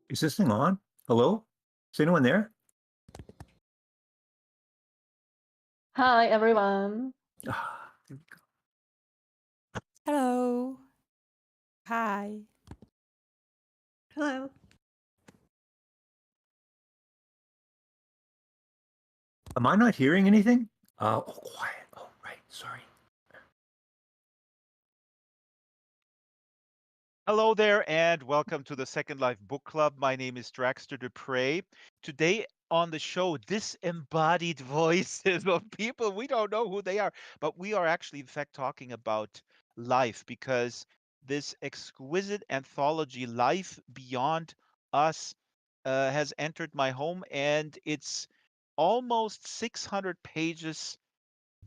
Is this thing on? Hello? Is anyone there? Hi, everyone. Ah, there we go. Hello. Hi. Hello. Am I not hearing anything? Oh, quiet. Oh, right. Sorry. Hello there, and welcome to the Second Life Book Club. My name is Draxtor Dupre. Today on the show, disembodied voices of people. We don't know who they are, but we are actually, in fact, talking about life because this exquisite anthology, Life Beyond Us, has entered my home, and it's almost 600 pages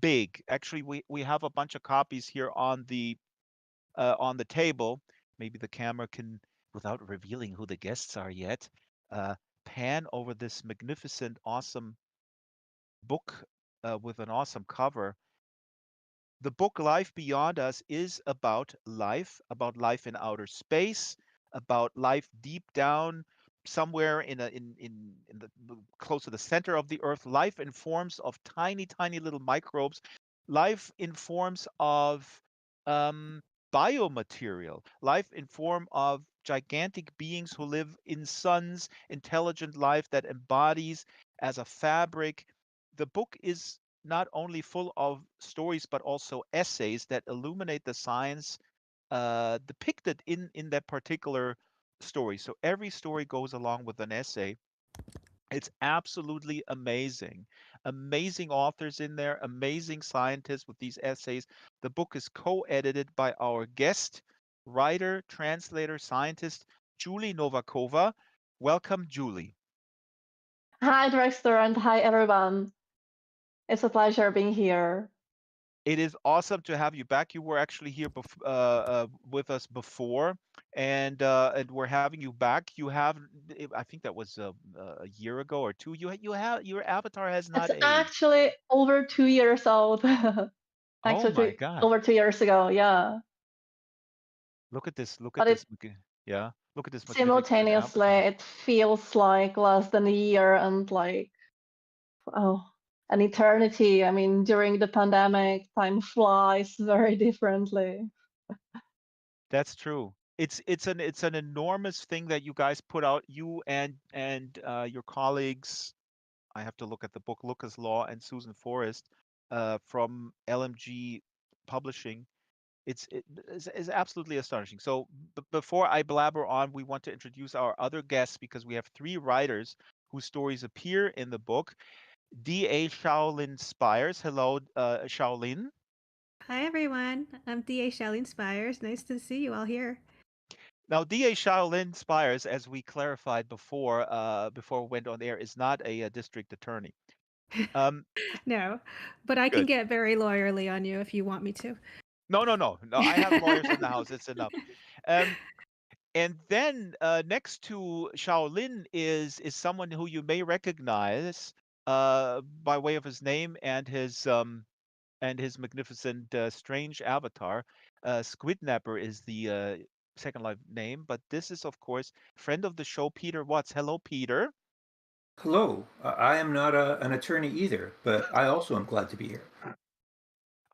big. Actually, we have a bunch of copies here on the table. Maybe the camera can, without revealing who the guests are yet, pan over this magnificent, awesome book with an awesome cover. The book Life Beyond Us is about life in outer space, about life deep down somewhere in the close to the center of the earth, life in forms of tiny little microbes, life in forms of um, biomaterial, life in form of gigantic beings who live in suns, intelligent life that embodies as a fabric. The book is not only full of stories but also essays that illuminate the science depicted in that particular story. So every story goes along with an essay. It's absolutely amazing. Amazing authors in there, amazing scientists with these essays. The book is co-edited by our guest writer, translator, scientist, Julie Nováková. Welcome, Julie. Hi, Draxtor, and hi, everyone. It's a pleasure being here. It is awesome to have you back. You were actually here with us before, and we're having you back. You have, I think that was a year ago or two. You have your avatar has It's not aged. actually over 2 years old. Oh Actually, my God! over 2 years ago, yeah. Look at this. Look at But this. it Yeah. Look at this magnificent simultaneously, avatar. it feels like less than a year and like, oh, an eternity. I mean, during the pandemic, time flies very differently. That's true. It's an enormous thing that you guys put out. You and your colleagues. I have to look at the book. Lucas Law and Susan Forrest from LMG Publishing. It's absolutely astonishing. So before I blabber on, we want to introduce our other guests because we have three writers whose stories appear in the book. D.A. Shaolin Spires. Hello, Shaolin. Hi, everyone. I'm D.A. Shaolin Spires. Nice to see you all here. Now, D.A. Shaolin Spires, as we clarified before we went on air, is not a district attorney. No, but I can Good. get very lawyerly on you if you want me to. No. I have lawyers in the house. It's enough. Um, And then next to Shaolin is someone who you may recognize by way of his name and his magnificent strange avatar. Squidnapper is the Second Life name, but this is of course friend of the show Peter Watts. Hello, Peter. Hello. I am not an attorney either, but I also am glad to be here.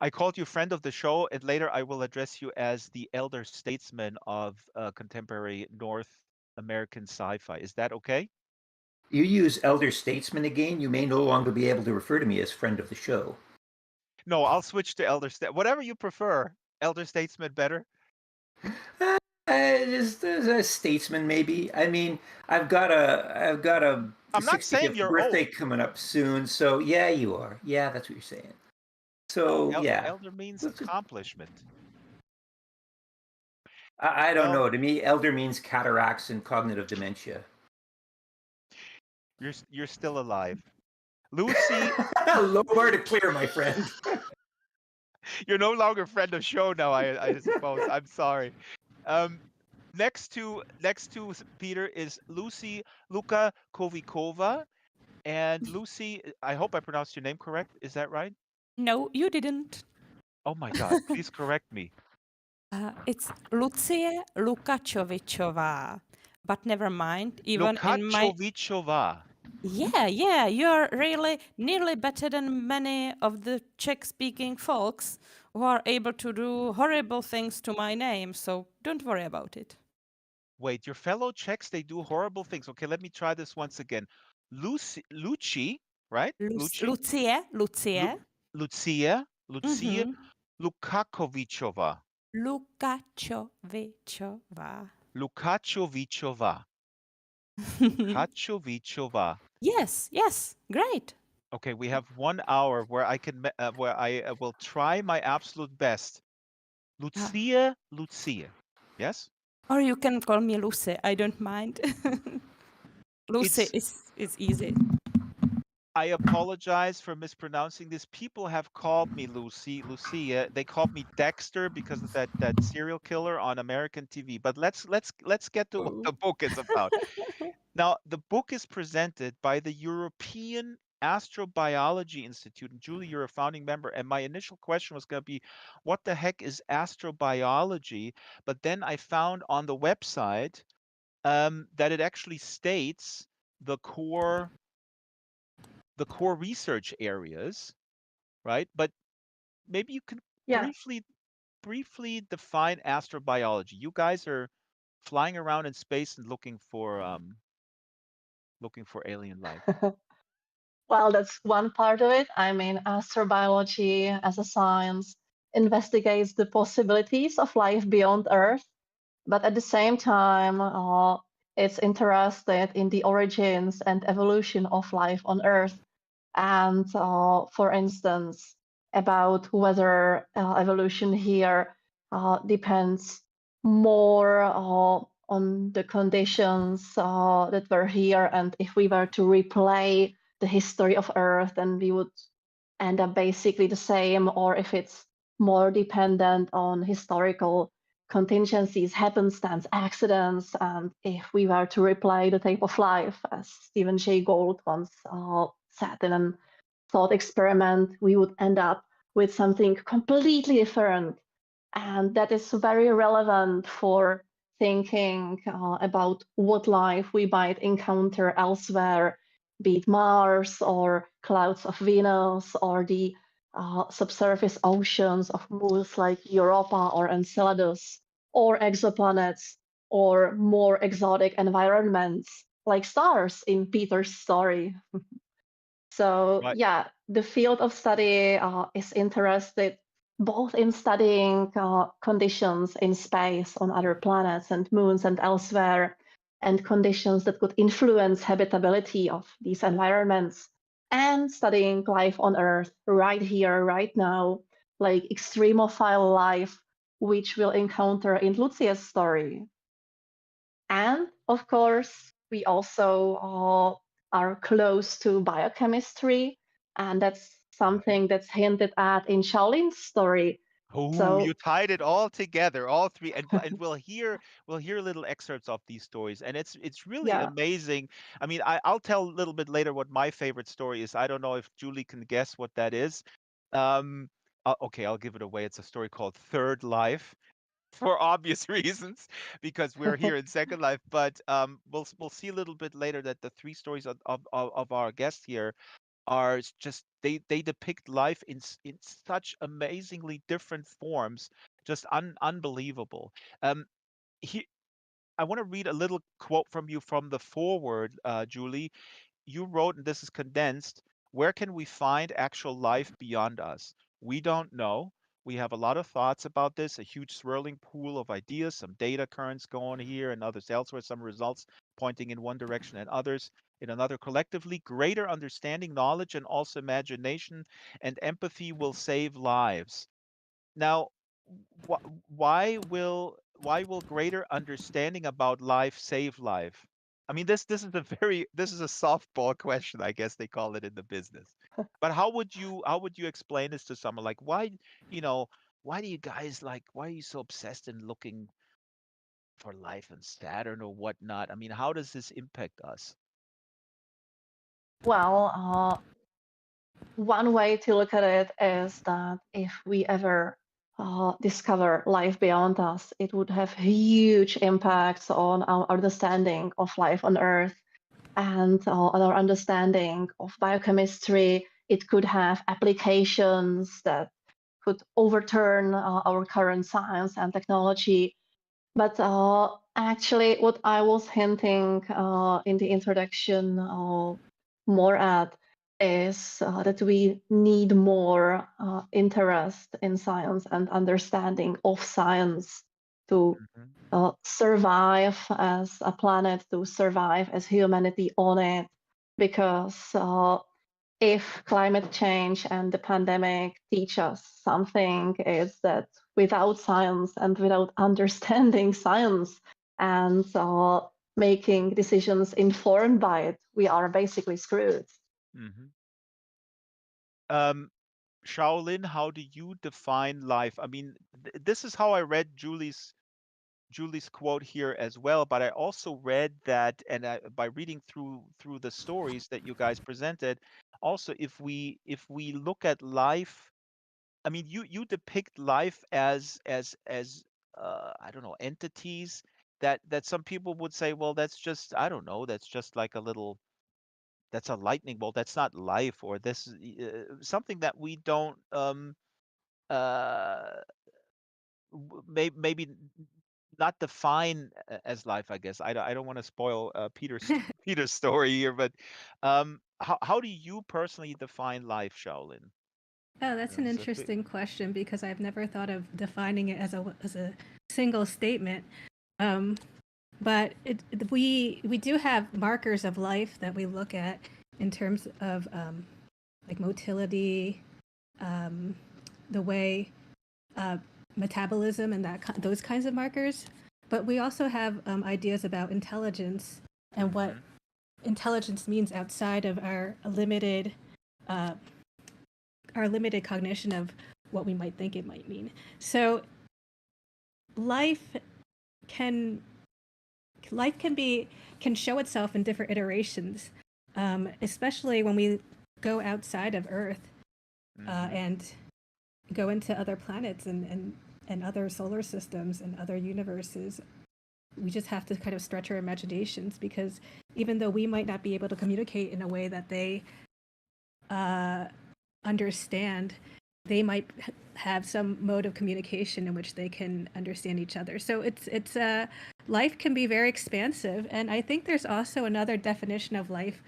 I called you friend of the show, and later I will address you as the elder statesman of contemporary North American sci-fi. Is that okay? You use elder statesman again, you may no longer be able to refer to me as friend of the show. No, I'll switch to whatever you prefer. Elder statesman better. Just a statesman, maybe. I mean, I've got a I'm not saying 65th you're birthday old. coming up soon, so yeah, you are. Yeah, that's what you're saying. So yeah, Elder means let's just, accomplishment. I don't Well, know. To me, elder means cataracts and cognitive dementia. you're still alive. Lucy, Low bar to clear, my friend. you're no longer friend of show now, I suppose. I'm sorry. Next to Peter is Lucy Luka Kovikova. And Lucy, I hope I pronounced your name correct. Is that right? No, you didn't. Oh my God, please correct me. It's Lucie Lukačovičová, but never mind. Even in my Lukačovičová. yeah, you're really nearly better than many of the Czech-speaking folks who are able to do horrible things to my name. So don't worry about it. Wait, your fellow Czechs, they do horrible things. Okay, let me try this once again. Luci, right? Luci? Lucie. Lucia Mhm. Lukakovičová. Lukačovičová. Lukačovičová. Lukačovičová. Yes, great. Okay, we have 1 hour where I can where I will try my absolute best. Lucia. Yes? Or you can call me Lucy. I don't mind. Lucy is easy. I apologize for mispronouncing this. People have called me Lucia. They called me Dexter because of that serial killer on American TV. But let's get to what the book is about. Now, the book is presented by the European Astrobiology Institute. And Julie, you're a founding member. And my initial question was going to be, what the heck is astrobiology? But then I found on the website that it actually states the core research areas, right? But maybe you can Yeah. briefly define astrobiology. You guys are flying around in space and looking for alien life. Well, that's one part of it. I mean, astrobiology as a science investigates the possibilities of life beyond Earth, but at the same time, it's interested in the origins and evolution of life on Earth. And for instance, about whether evolution here depends more on the conditions that were here, and if we were to replay the history of Earth, then we would end up basically the same, or if it's more dependent on historical contingencies, happenstance, accidents, and if we were to replay the tape of life, as Stephen Jay Gould once said in a thought experiment, we would end up with something completely different. And that is very relevant for thinking about what life we might encounter elsewhere, be it Mars or clouds of Venus or the subsurface oceans of moons like Europa or Enceladus, or exoplanets, or more exotic environments like stars in Peter's story. So Right. yeah, the field of study is interested both in studying conditions in space on other planets and moons and elsewhere, and conditions that could influence habitability of these environments, and studying life on Earth right here, right now, like extremophile life, which we'll encounter in Lucia's story. And of course, we also are close to biochemistry, and that's something that's hinted at in Shaolin's story. Oh, So you tied it all together, all three, and we'll hear little excerpts of these stories, and it's really yeah, amazing. I mean, I'll tell a little bit later what my favorite story is. I don't know if Julie can guess what that is. Okay, I'll give it away. It's a story called Third Life, for obvious reasons, because we're here in Second Life. But we'll see a little bit later that the three stories of our guest here are just they depict life in such amazingly different forms, just unbelievable. He, I want to read a little quote from you from the foreword, Julie. You wrote, and this is condensed: where can we find actual life beyond us? We don't know. We have a lot of thoughts about this, a huge swirling pool of ideas, some data currents going here and others elsewhere, some results pointing in one direction and others in another. Collectively, greater understanding, knowledge, and also imagination and empathy will save lives. Now, why will greater understanding about life save life? I mean, this is a this is a softball question, I guess they call it in the business. But how would you explain this to someone? Like, you know, why do you guys why are you so obsessed in looking for life in Saturn or whatnot? I mean, how does this impact us? well, one way to look at it is that if we ever discover life beyond us, it would have huge impacts on our understanding of life on Earth and on our understanding of biochemistry. It could have applications that could overturn our current science and technology. But actually, what I was hinting in the introduction more at is that we need more interest in science and understanding of science to survive as a planet, to survive as humanity on it. Because if climate change and the pandemic teach us something, is that without science and without understanding science and making decisions informed by it, we are basically screwed. Shaolin, how do you define life? I mean, this is how I read Julie's quote here as well, but I also read that, and by reading through the stories that you guys presented, also if we look at life, I mean, you depict life as I don't know, entities that some people would say, well, that's just, I don't know, that's just like a little, that's a lightning bolt, that's not life, or this something that we don't uh maybe not define as life, I guess. I don't want to spoil Peter's Peter's story here, but how do you personally define life, Shaolin? Oh, that's an interesting question because I've never thought of defining it as a single statement. But we do have markers of life that we look at in terms of like motility, the way metabolism and those kinds of markers. But we also have ideas about intelligence and what intelligence means outside of our limited cognition of what we might think it might mean. So life can show itself in different iterations, especially when we go outside of Earth and go into other planets and other solar systems and other universes. We just have to kind of stretch our imaginations, because even though we might not be able to communicate in a way that they understand, they might have some mode of communication in which they can understand each other. So it's life can be very expansive, and I think there's also another definition of life,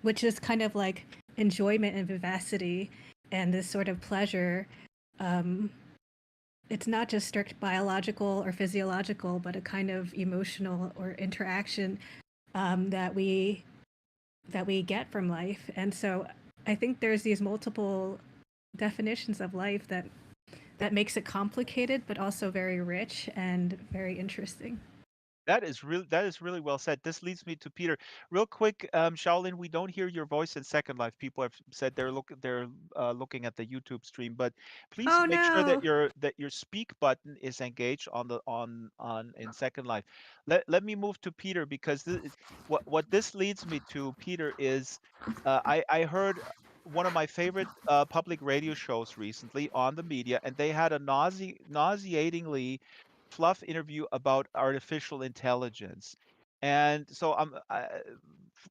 which is kind of like enjoyment and vivacity and this sort of pleasure. It's not just strict biological or physiological, but a kind of emotional or interaction that we get from life. And so I think there's these multiple definitions of life that makes it complicated, but also very rich and very interesting. That is really well said. This leads me to Peter. Real quick, Shaolin, we don't hear your voice in Second Life. People have said they're looking at the YouTube stream, but please Oh, make sure that no. your speak button is engaged on in Second Life. Let me move to Peter, because what this leads me to, Peter, is I heard one of my favorite public radio shows recently on the media, and they had a nauseatingly fluff interview about artificial intelligence. And so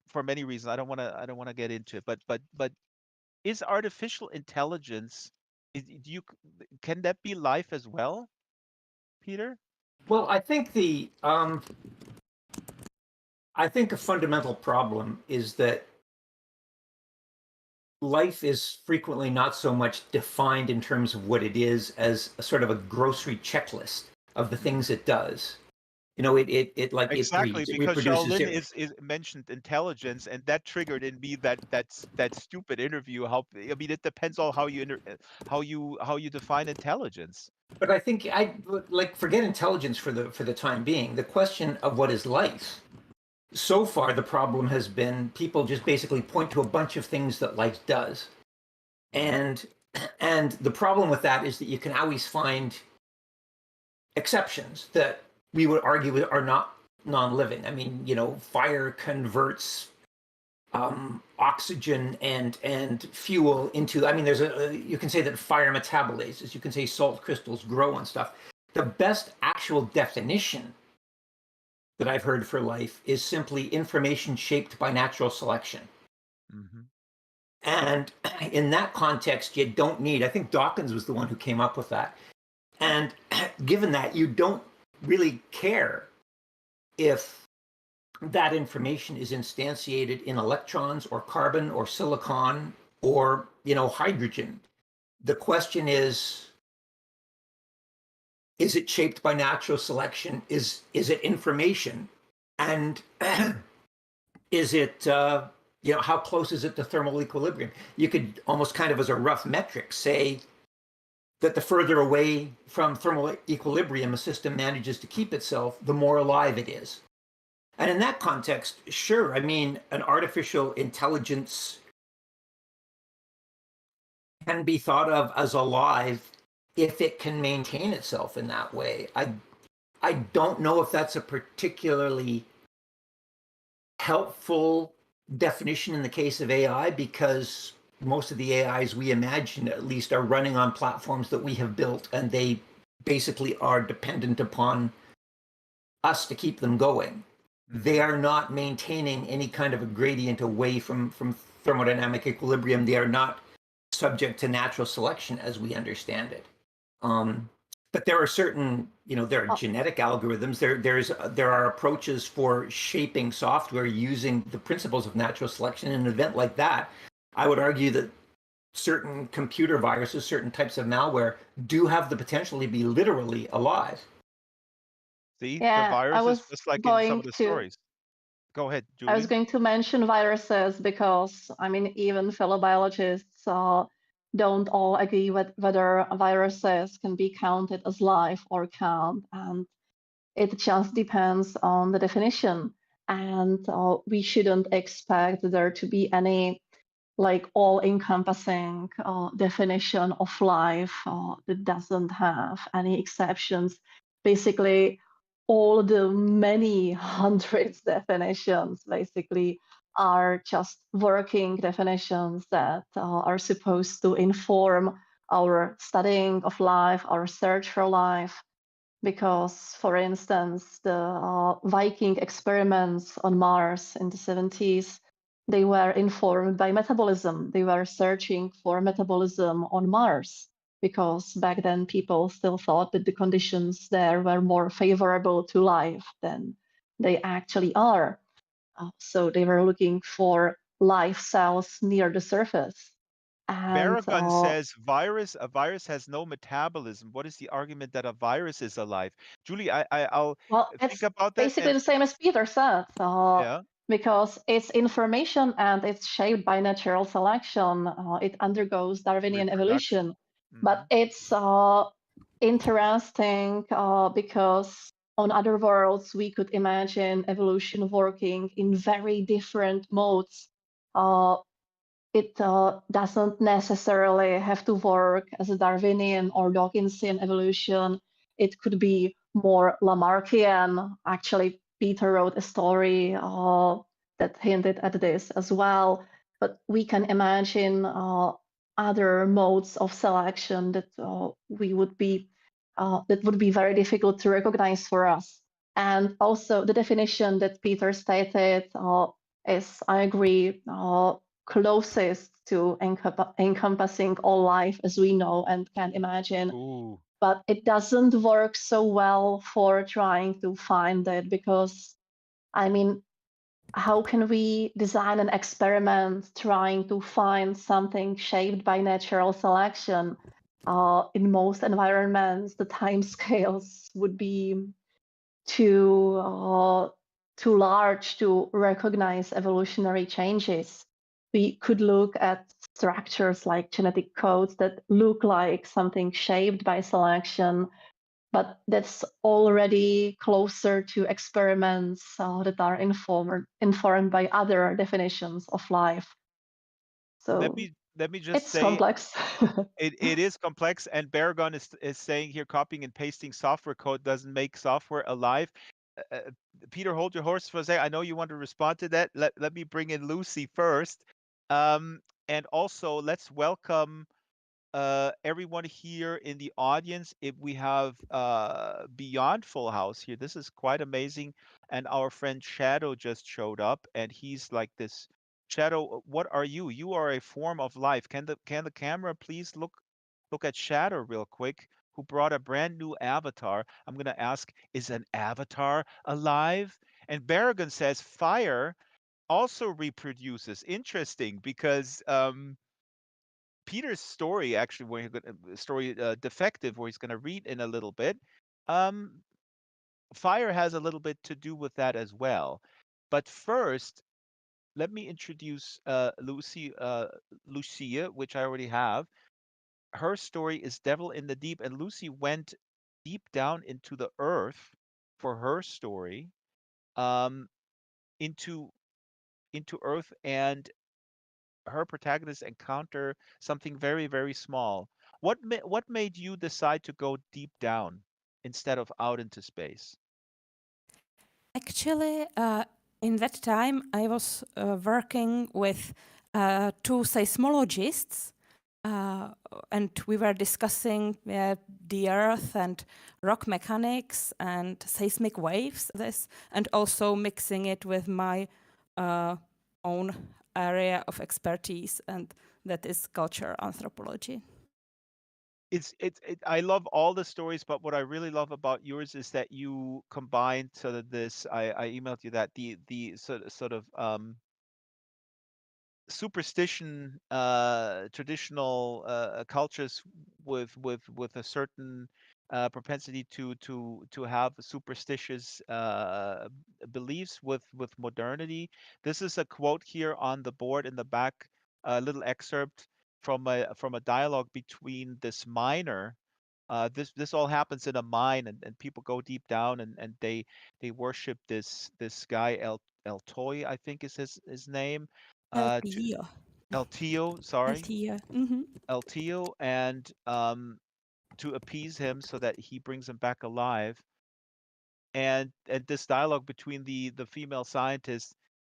for many reasons, I don't want to get into it, but is artificial intelligence, can that be life as well, Peter? Well, I think a fundamental problem is that life is frequently not so much defined in terms of what it is as a sort of a grocery checklist of the things it does. You know, it like Exactly, it because reproduces Shaolin it. is mentioned intelligence, and that triggered in me that stupid interview. I mean, it depends on how you define intelligence. But I think I like forget intelligence for the time being. The question of what is life. So far, the problem has been people just basically point to a bunch of things that life does, and the problem with that is that you can always find exceptions that we would argue are not non-living. I mean, you know, fire converts oxygen and fuel into. I mean, there's you can say that fire metabolases. You can say salt crystals grow on stuff. The best actual definition that I've heard for life is simply information shaped by natural selection. Mm-hmm. And in that context, you don't need. I think Dawkins was the one who came up with that. And given that, you don't really care if that information is instantiated in electrons or carbon or silicon or hydrogen. The question is it shaped by natural selection? Is it information? And is it how close is it to thermal equilibrium? You could almost kind of as a rough metric say that the further away from thermal equilibrium a system manages to keep itself, the more alive it is. And in that context, sure, I mean, an artificial intelligence can be thought of as alive if it can maintain itself in that way. I don't know if that's a particularly helpful definition in the case of AI, because most of the AIs we imagine, at least, are running on platforms that we have built, and they basically are dependent upon us to keep them going. They are not maintaining any kind of a gradient away from thermodynamic equilibrium. They are not subject to natural selection as we understand it. But there are certain, there are genetic algorithms. There are approaches for shaping software using the principles of natural selection. In an event like that, I would argue that certain computer viruses, certain types of malware, do have the potential to be literally alive. See, the Yeah, I virus is was just like in some going of the to stories. Go ahead, I was Julie. going to mention viruses because, I mean, even fellow biologists don't all agree with whether viruses can be counted as life or can't. And it just depends on the definition. And we shouldn't expect there to be any all-encompassing definition of life that doesn't have any exceptions. Basically, all the many hundreds definitions basically are just working definitions that are supposed to inform our studying of life, our search for life. Because, for instance, the Viking experiments on Mars in the 70s, they were informed by metabolism. They were searching for metabolism on Mars because back then people still thought that the conditions there were more favorable to life than they actually are. So they were looking for life cells near the surface. And Baragon says a virus has no metabolism. What is the argument that a virus is alive? Julie, I'll well, think it's about that. basically And the same as Peter said, yeah, because it's information and it's shaped by natural selection. It undergoes Darwinian reproduction. evolution. But it's interesting because on other worlds, we could imagine evolution working in very different modes. It doesn't necessarily have to work as a Darwinian or Dawkinsian evolution. It could be more Lamarckian. Actually, Peter wrote a story that hinted at this as well. But we can imagine other modes of selection that would be very difficult to recognize for us. And also, the definition that Peter stated is, I agree, closest to encompassing all life as we know and can imagine. Ooh. But it doesn't work so well for trying to find it because, I mean, how can we design an experiment trying to find something shaped by natural selection? In most environments, the timescales would be too large to recognize evolutionary changes. We could look at structures like genetic codes that look like something shaped by selection, but that's already closer to experiments that are informed by other definitions of life. Let So me just it's say complex. it is complex, and Baragon is saying here copying and pasting software code doesn't make software alive. Peter, hold your horse for a second. I know you want to respond to that. Let me bring in Lucy first. Um, and also, let's welcome everyone here in the audience. If we have Beyond Full House here, this is quite amazing. And our friend Shadow just showed up, and he's like this. Shadow, what are you? You are a form of life. Can the camera please look at Shadow real quick, who brought a brand new avatar. I'm going to ask, is an avatar alive? And Berrigan says fire also reproduces. Interesting, because Peter's story, actually, where story Defective, where he's going to read in a little bit, um, fire has a little bit to do with that as well. But first, let me introduce Lucia, which I already have. Her story is Devil in the Deep, and Lucy went deep down into the earth for her story, um, into earth, and her protagonists encounter something very, very small. What made you decide to go deep down instead of out into space? Actually, in that time, I was working with two seismologists, uh, and we were discussing the Earth and rock mechanics and seismic waves, this, and also mixing it with my own area of expertise, and that is culture anthropology. I love all the stories, but what I really love about yours is that you combined sort of this. I emailed you that the sort of superstition, traditional cultures with a certain propensity to have superstitious beliefs with modernity. This is a quote here on the board in the back, a little excerpt from a dialogue between this miner. This all happens in a mine, and people go deep down, and they worship this guy El Toy, I think is his name. To LTO. El Tio, sorry, LTO. El Tio, and to appease him so that he brings him back alive. And this dialogue between the female scientist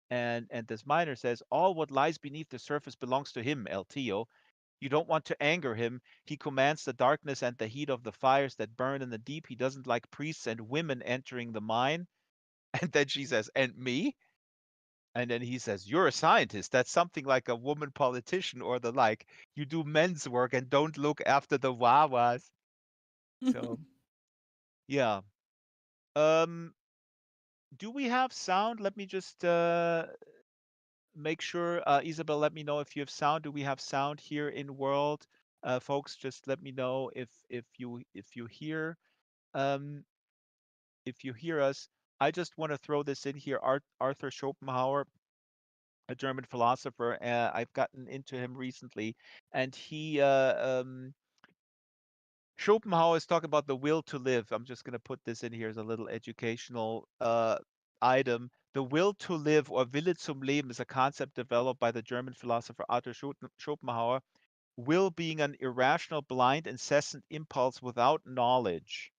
and this miner says, all what lies beneath the surface belongs to him, El Tio. You don't want to anger him. He commands the darkness and the heat of the fires that burn in the deep. He doesn't like priests and women entering the mine. And then she says, and me? And then he says, you're a scientist. That's something like a woman politician or the like. You do men's work and don't look after the wawas. So, yeah. Um, do we have sound? Let me just make sure. Isabel, let me know if you have sound. Do we have sound here in World? Folks, just let me know if you hear if you hear us. I just want to throw this in here. Arthur Schopenhauer, a German philosopher. I've gotten into him recently, and Schopenhauer is talking about the will to live. I'm just going to put this in here as a little educational item. The will to live, or Wille zum Leben, is a concept developed by the German philosopher Arthur Schopenhauer. Will being an irrational, blind, incessant impulse without knowledge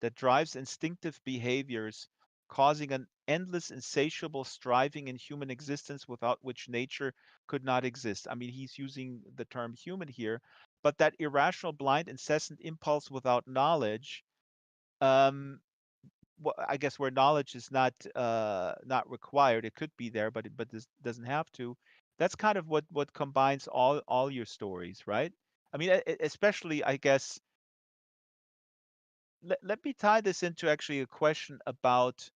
that drives instinctive behaviors, causing an endless, insatiable striving in human existence without which nature could not exist. I mean, he's using the term human here, but that irrational, blind, incessant impulse without knowledge, I guess where knowledge is not required, it could be there, but this doesn't have to. That's kind of what combines all your stories, right? I mean, especially, I guess, let me tie this into actually a question about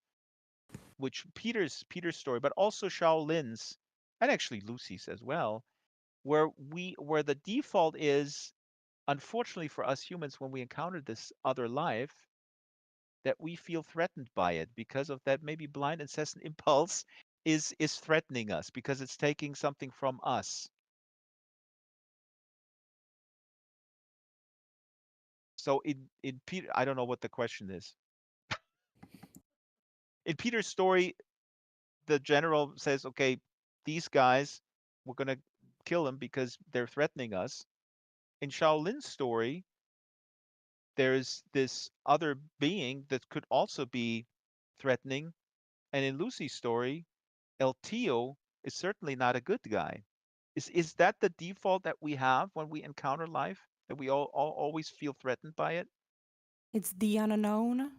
which Peter's story, but also Shaolin's, and actually Lucy's as well, where the default is, unfortunately for us humans, when we encounter this other life, that we feel threatened by it because of that maybe blind incessant impulse is threatening us because it's taking something from us. So in Peter, I don't know what the question is. In Peter's story, the general says, okay, these guys, we're going to kill them because they're threatening us. In Shaolin's story, there's this other being that could also be threatening. And in Lucy's story, El Tío is certainly not a good guy. Is that the default that we have when we encounter life? That we all always feel threatened by it? It's the unknown.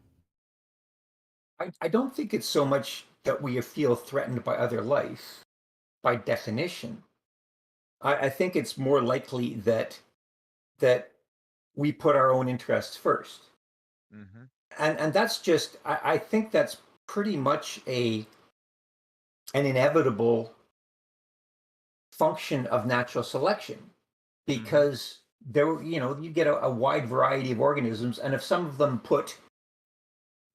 I don't think it's so much that we feel threatened by other life by definition. I think it's more likely that we put our own interests first. Mm-hmm. And that's just I think that's pretty much an inevitable function of natural selection, because there, you get a wide variety of organisms, and if some of them put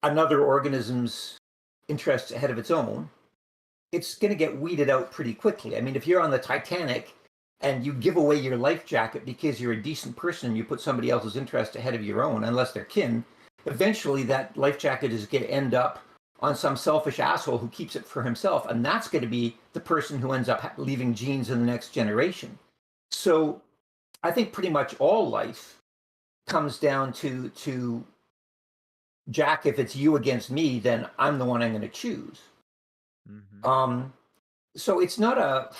another organism's interests ahead of its own, it's going to get weeded out pretty quickly. I mean, if you're on the Titanic and you give away your life jacket because you're a decent person and you put somebody else's interest ahead of your own, unless they're kin, eventually that life jacket is going to end up on some selfish asshole who keeps it for himself, and that's going to be the person who ends up leaving genes in the next generation. So I think pretty much all life comes down to Jack, if it's you against me, then I'm the one I'm going to choose. Mm-hmm. So it's not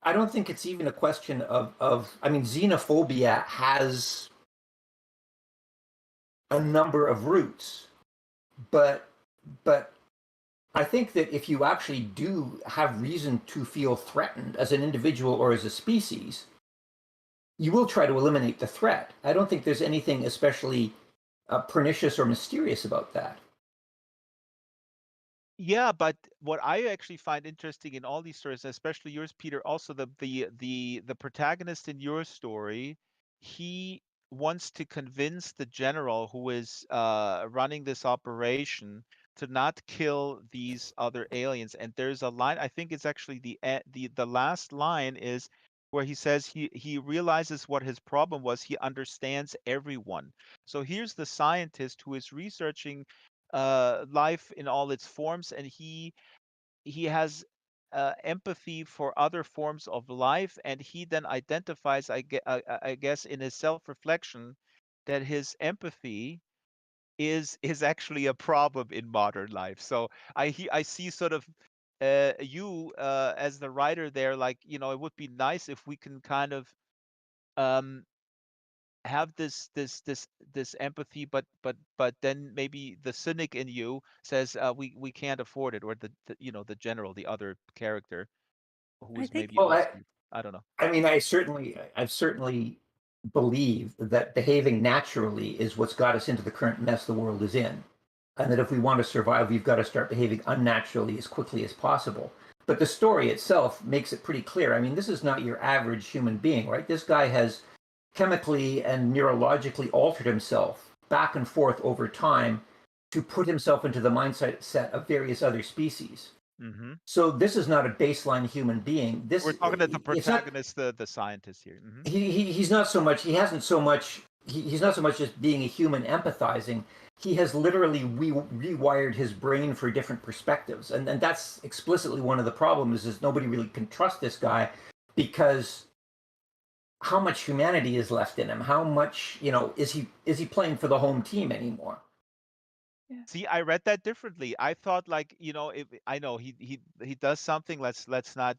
I don't think it's even a question of I mean, xenophobia has a number of roots, but I think that if you actually do have reason to feel threatened as an individual or as a species, you will try to eliminate the threat. I don't think there's anything especially pernicious or mysterious about that. Yeah, but what I actually find interesting in all these stories, especially yours, Peter, also the protagonist in your story, he wants to convince the general who is running this operation to not kill these other aliens. And there's a line, I think it's actually the last line is where he says he realizes what his problem was. He understands everyone. So here's the scientist who is researching life in all its forms, and he has empathy for other forms of life, and he then identifies, I guess, in his self-reflection, that his empathy is actually a problem in modern life. So I see sort of you as the writer there, like, it would be nice if we can kind of um, have this empathy, but then maybe the cynic in you says we can't afford it, or the general, the other character who I is think maybe Well, also, I don't know. I mean, I've certainly believe that behaving naturally is what's got us into the current mess the world is in, and that if we want to survive, we've got to start behaving unnaturally as quickly as possible. But the story itself makes it pretty clear. I mean, this is not your average human being, right? This guy has chemically and neurologically altered himself back and forth over time to put himself into the mindset of various other species. Hmm. So this is not a baseline human being. We're talking about the It's not. protagonist, the scientist here. Hmm. He's not so much. He hasn't so much. He's not so much just being a human empathizing. He has literally rewired his brain for different perspectives, and that's explicitly one of the problems. Is nobody really can trust this guy because how much humanity is left in him? How much is he playing for the home team anymore? See, I read that differently. I thought, like, I know he does something. Let's not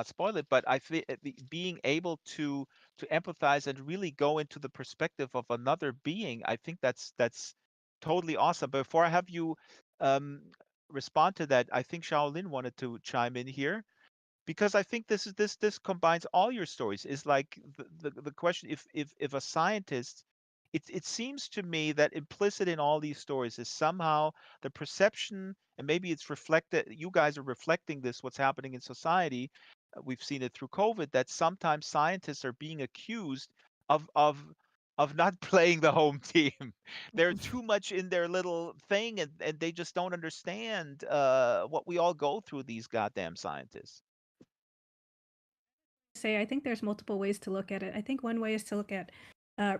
spoil it. But I think being able to empathize and really go into the perspective of another being, I think that's totally awesome. Before I have you um, respond to that, I think Shaolin wanted to chime in here, because I think this combines all your stories. Is like the question, if a scientist, it seems to me that implicit in all these stories is somehow the perception, and maybe it's reflected, you guys are reflecting this, what's happening in society. We've seen it through COVID, that sometimes scientists are being accused of not playing the home team. They're too much in their little thing, and they just don't understand what we all go through, these goddamn scientists. say I think there's multiple ways to look at it. I think one way is to look at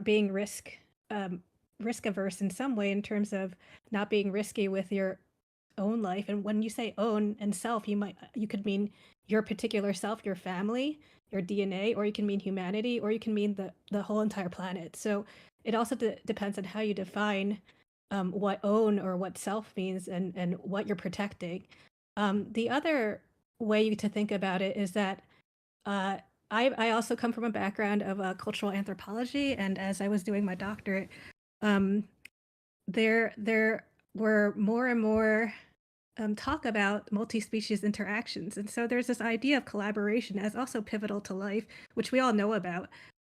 being risk averse in some way, in terms of not being risky with your own life. And when you say own and self, you could mean your particular self, your family, your DNA, or you can mean humanity, or you can mean the whole entire planet. So it also depends on how you define what own or what self means and what you're protecting. The other way to think about it is that I also come from a background of cultural anthropology, and as I was doing my doctorate, there were more and more talk about multi-species interactions, and so there's this idea of collaboration as also pivotal to life, which we all know about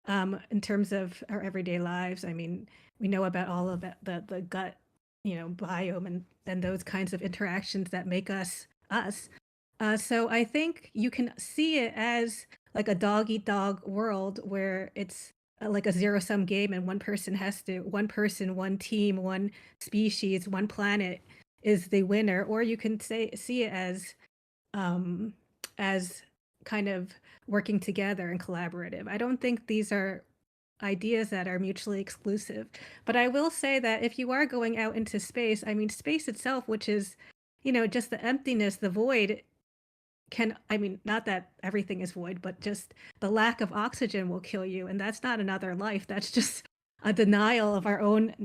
in terms of our everyday lives. I mean, we know about all of the gut, biome and those kinds of interactions that make us us. So I think you can see it as like a dog-eat-dog world where it's like a zero-sum game, and one person, one team, one species, one planet is the winner, or you can see it as kind of working together and collaborative. I don't think these are ideas that are mutually exclusive, but I will say that if you are going out into space, I mean, space itself, which is, just the emptiness, the void, not that everything is void, but just the lack of oxygen will kill you, and that's not another life. That's just a denial of our own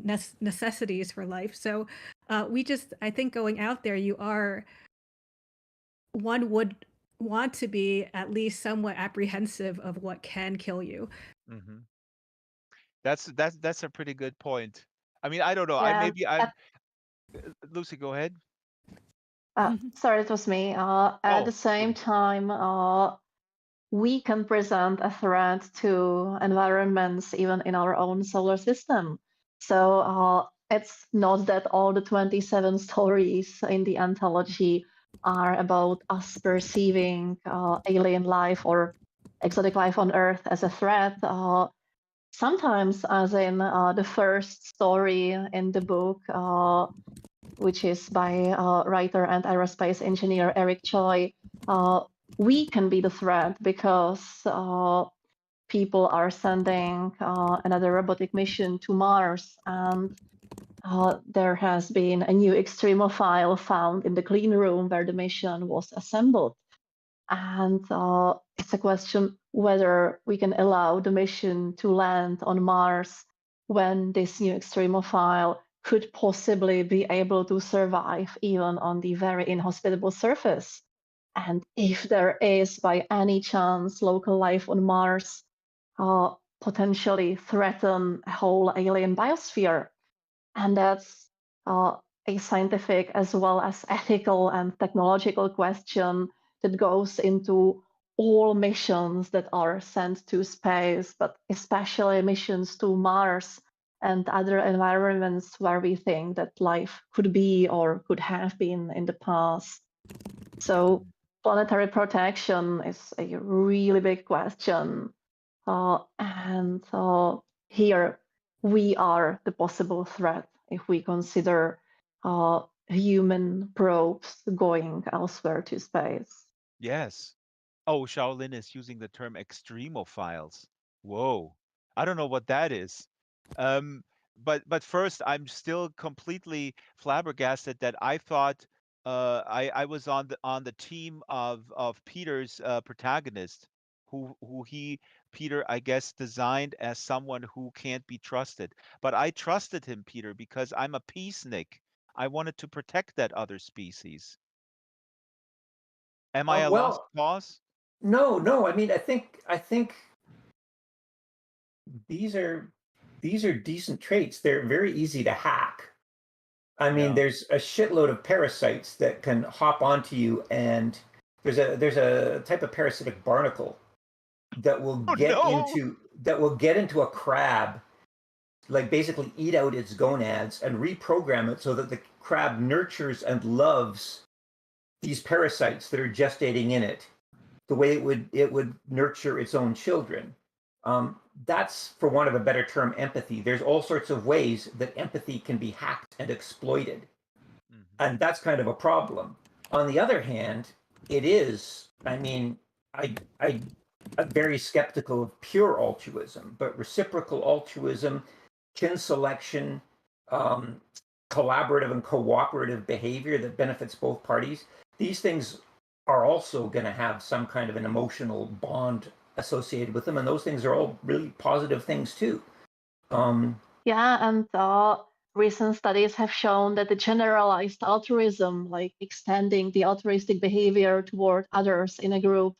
necessities for life. So I think going out there, one would want to be at least somewhat apprehensive of what can kill you. Hmm. That's a pretty good point. I mean, I don't know. Yeah. Lucy, go ahead. Sorry, it was me. At the same time, we can present a threat to environments even in our own solar system. So it's not that all the 27 stories in the anthology are about us perceiving alien life or exotic life on Earth as a threat. Sometimes, as in the first story in the book, which is by writer and aerospace engineer Eric Choi, we can be the threat because people are sending another robotic mission to Mars, and there has been a new extremophile found in the clean room where the mission was assembled. And it's a question whether we can allow the mission to land on Mars when this new extremophile could possibly be able to survive even on the very inhospitable surface. And if there is by any chance local life on Mars, potentially threaten a whole alien biosphere. And that's a scientific as well as ethical and technological question that goes into all missions that are sent to space, but especially missions to Mars and other environments where we think that life could be or could have been in the past. So planetary protection is a really big question. And here we are the possible threat if we consider human probes going elsewhere to space. Yes. Oh, Shaolin is using the term extremophiles. Whoa. I don't know what that is. But first, I'm still completely flabbergasted that I thought I was on the team of Peter's protagonist, who Peter, I guess, designed as someone who can't be trusted. But I trusted him, Peter, because I'm a peacenik. I wanted to protect that other species. Am I a lost Well, cause? no. I mean, I think these are decent traits. They're very easy to hack. I mean, Yeah. there's a shitload of parasites that can hop onto you, and there's a type of parasitic barnacle that will Oh get no! into a crab, like basically eat out its gonads and reprogram it so that the crab nurtures and loves these parasites that are gestating in it the way it would nurture its own children. That's, for want of a better term, empathy. There's all sorts of ways that empathy can be hacked and exploited, and that's kind of a problem. On the other hand, it is. I mean, I'm very skeptical of pure altruism, but reciprocal altruism, kin selection, collaborative and cooperative behavior that benefits both parties. These things are also going to have some kind of an emotional bond associated with them, and those things are all really positive things too. Yeah, and recent studies have shown that the generalized altruism, like extending the altruistic behavior toward others in a group,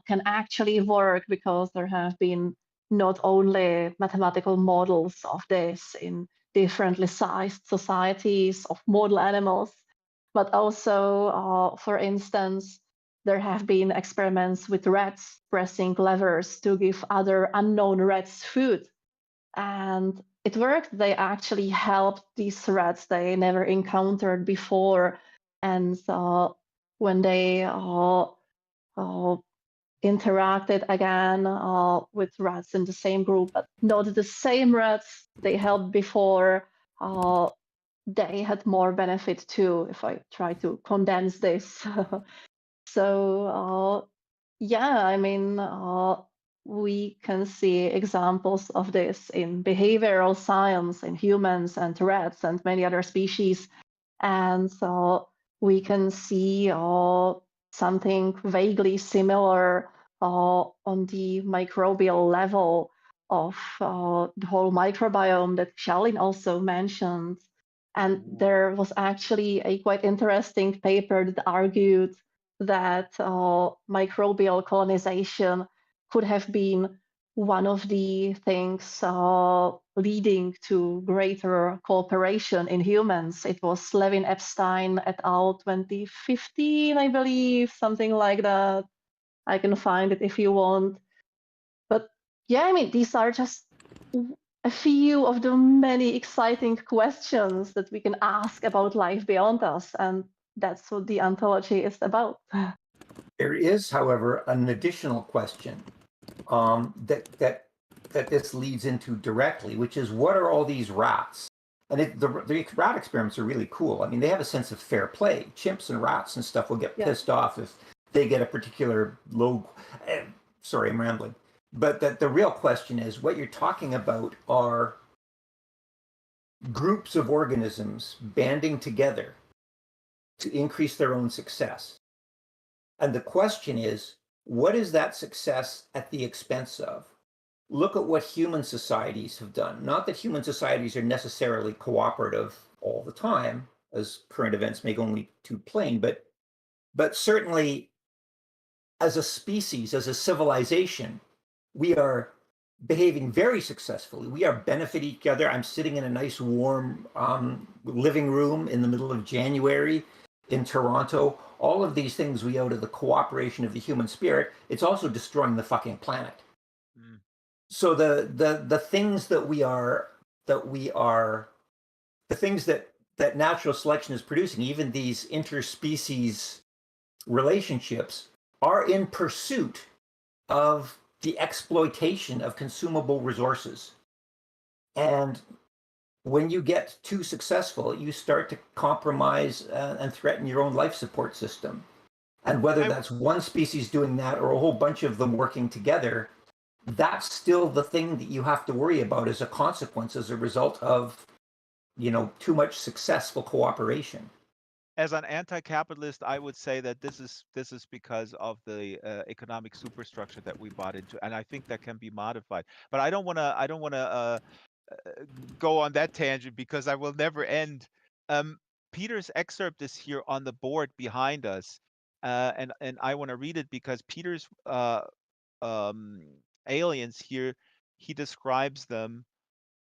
can actually work, because there have been not only mathematical models of this in differently sized societies of model animals, but also, for instance, there have been experiments with rats pressing levers to give other unknown rats food. And it worked. They actually helped these rats they never encountered before. And when they interacted again with rats in the same group, but not the same rats they helped before, they had more benefit too, if I try to condense this. So, yeah, I mean, we can see examples of this in behavioral science, in humans and rats and many other species. And so we can see something vaguely similar on the microbial level of the whole microbiome that Charlene also mentioned. And there was actually a quite interesting paper that argued that microbial colonization could have been one of the things leading to greater cooperation in humans. It was Levin Epstein et al. 2015, I believe, something like that. I can find it if you want. But yeah, I mean, these are just a few of the many exciting questions that we can ask about life beyond us. And that's what the anthology is about. There is, however, an additional question that this leads into directly, which is, what are all these rats? And the rat experiments are really cool. I mean, they have a sense of fair play. Chimps and rats and stuff will get pissed off if they get a particular low. Sorry, I'm rambling. But the real question is, what you're talking about are groups of organisms banding together to increase their own success. And the question is, what is that success at the expense of? Look at what human societies have done. Not that human societies are necessarily cooperative all the time, as current events make only too plain, but certainly as a species, as a civilization, we are behaving very successfully. We are benefiting each other. I'm sitting in a nice warm living room in the middle of January in Toronto. All of these things we owe to the cooperation of the human spirit. It's also destroying the fucking planet. Mm. So the things that the things that natural selection is producing, even these interspecies relationships, are in pursuit of the exploitation of consumable resources. And when you get too successful, you start to compromise and threaten your own life support system. And whether that's one species doing that or a whole bunch of them working together, that's still the thing that you have to worry about as a consequence, as a result of, too much successful cooperation. As an anti-capitalist, I would say that this is because of the economic superstructure that we bought into, and I think that can be modified. But I don't want to go on that tangent because I will never end. Peter's excerpt is here on the board behind us, and I want to read it because Peter's aliens here, he describes them.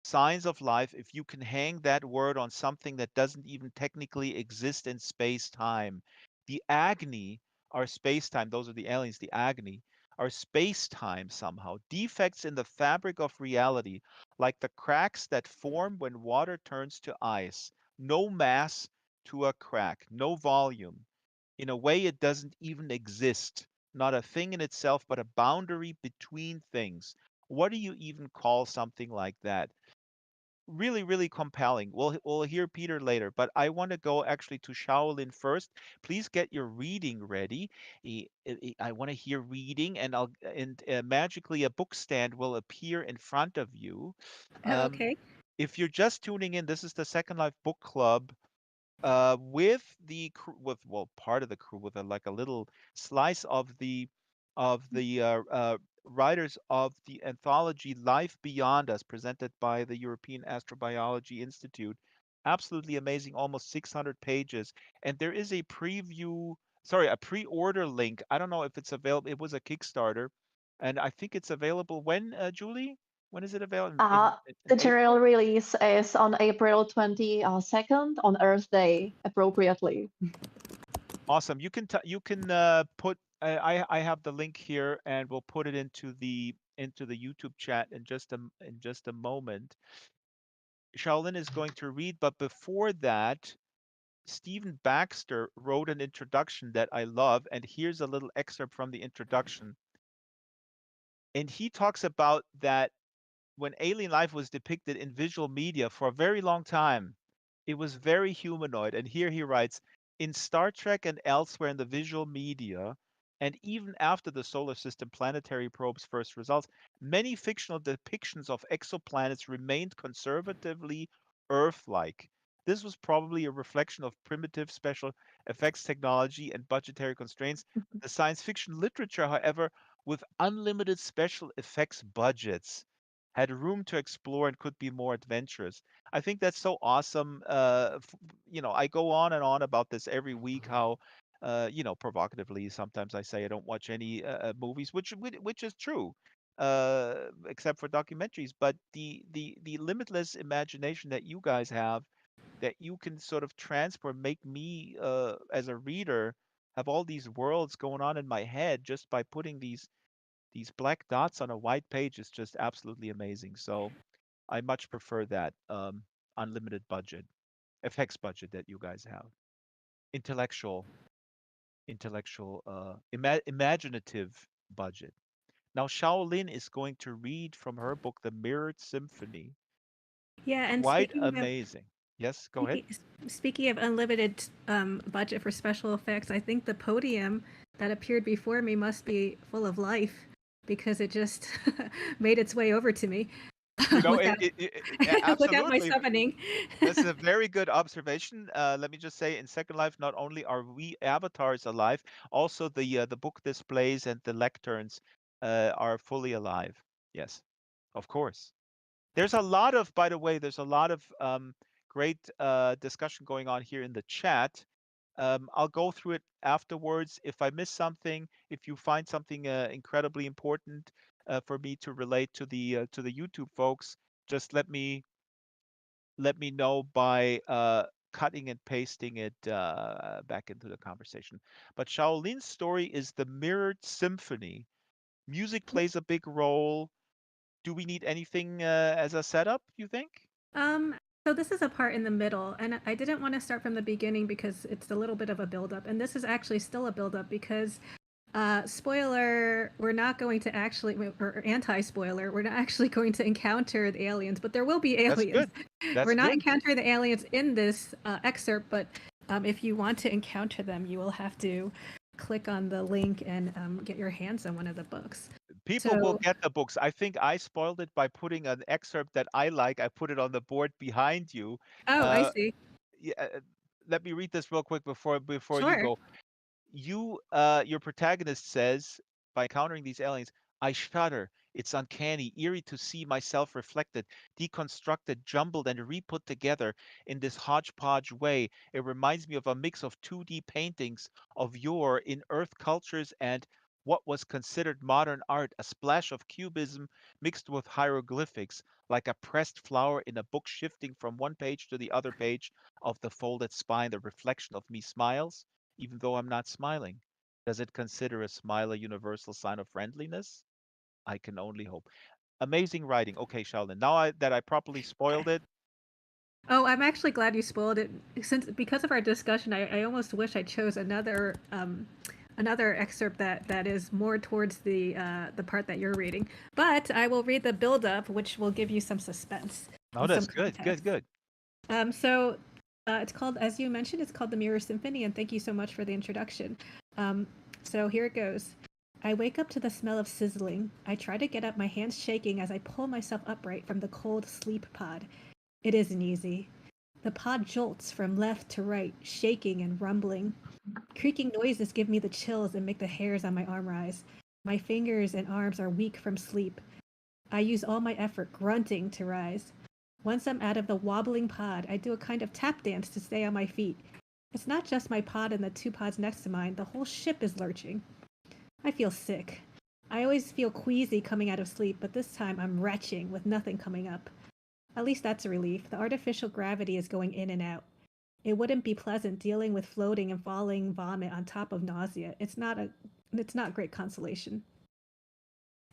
Signs of life, if you can hang that word on something that doesn't even technically exist in space-time. The agony are space-time, those are the aliens, the agony, are space-time somehow. Defects in the fabric of reality, like the cracks that form when water turns to ice. No mass to a crack, no volume. In a way, it doesn't even exist. Not a thing in itself, but a boundary between things. What do you even call something like that? Really, really compelling. We'll hear Peter later, but I want to go actually to Shaolin first. Please get your reading ready. I want to hear reading, and magically a book stand will appear in front of you. Okay. If you're just tuning in, this is the Second Life Book Club. With the crew, part of the crew, with like a little slice of the writers of the anthology Life Beyond Us, presented by the European Astrobiology Institute. Absolutely amazing, almost 600 pages. And there is a a pre-order link. I don't know if it's available. It was a Kickstarter, and I think it's available when, Julie? When is it available? The In general April? release is on April 22nd on Earth Day, appropriately. Awesome. You can put I have the link here, and we'll put it into the YouTube chat in just a moment. Shaolin is going to read, but before that, Stephen Baxter wrote an introduction that I love, and here's a little excerpt from the introduction. And he talks about that when alien life was depicted in visual media for a very long time, it was very humanoid. And here he writes, in Star Trek and elsewhere in the visual media, and even after the solar system planetary probe's first results, many fictional depictions of exoplanets remained conservatively Earth-like. This was probably a reflection of primitive special effects technology and budgetary constraints. The science fiction literature, however, with unlimited special effects budgets, had room to explore and could be more adventurous. I think that's so awesome. I go on and on about this every week. How, provocatively, sometimes I say I don't watch any movies, which is true, except for documentaries. But the limitless imagination that you guys have, that you can sort of transport, make me as a reader have all these worlds going on in my head just by putting these black dots on a white page is just absolutely amazing. So I much prefer that unlimited budget, effects budget that you guys have. Intellectual, imaginative budget. Now Shaolin is going to read from her book, The Mirrored Symphony. Yeah, and Quite amazing. Yes, go ahead. Speaking of unlimited budget for special effects, I think the podium that appeared before me must be full of life because it just made its way over to me without, without my Absolutely. summoning. That's a very good observation. Let me just say, in Second Life, not only are we avatars alive, also the book displays and the lecterns are fully alive. Yes, of course. There's a lot of, by the way, there's a lot of great discussion going on here in the chat. I'll go through it afterwards. If I miss something, if you find something incredibly important for me to relate to the YouTube folks, just let me know by cutting and pasting it back into the conversation. But Shaolin's story is the Mirrored Symphony. Music plays a big role. Do we need anything as a setup, you think? So this is a part in the middle, and I didn't want to start from the beginning because it's a little bit of a build-up, and this is actually still a build-up because spoiler, we're not going to actually, or anti-spoiler, we're not actually going to encounter the aliens, but there will be aliens. We're not encountering the aliens in this excerpt, but if you want to encounter them, you will have to click on the link and get your hands on one of the books. People will get the books. I think I spoiled it by putting an excerpt that I like. I put it on the board behind you. Oh, I see. Yeah, let me read this real quick before Sure. you go. Your protagonist says, by encountering these aliens, I shudder. It's uncanny, eerie to see myself reflected, deconstructed, jumbled, and re-put together in this hodgepodge way. It reminds me of a mix of 2D paintings of yore in Earth cultures and what was considered modern art, a splash of cubism mixed with hieroglyphics, like a pressed flower in a book shifting from one page to the other page of the folded spine. The reflection of me smiles, even though I'm not smiling. Does it consider a smile a universal sign of friendliness? I can only hope. Amazing writing. Okay, Sheldon. Now that I properly spoiled it. Oh, I'm actually glad you spoiled it. Because of our discussion, I almost wish I chose another excerpt that is more towards the part that you're reading. But I will read the build-up, which will give you some suspense. Oh, that's good. Good. So it's called, as you mentioned, it's called The Mirror Symphony, and thank you so much for the introduction. So here it goes. I wake up to the smell of sizzling. I try to get up, my hands shaking as I pull myself upright from the cold sleep pod. It isn't easy. The pod jolts from left to right, shaking and rumbling. Creaking noises give me the chills and make the hairs on my arm rise. My fingers and arms are weak from sleep. I use all my effort, grunting, to rise. Once I'm out of the wobbling pod, I do a kind of tap dance to stay on my feet. It's not just my pod and the 2 pods next to mine. The whole ship is lurching. I feel sick. I always feel queasy coming out of sleep, but this time I'm retching with nothing coming up. At least that's a relief. The artificial gravity is going in and out. It wouldn't be pleasant dealing with floating and falling vomit on top of nausea. It's not great consolation.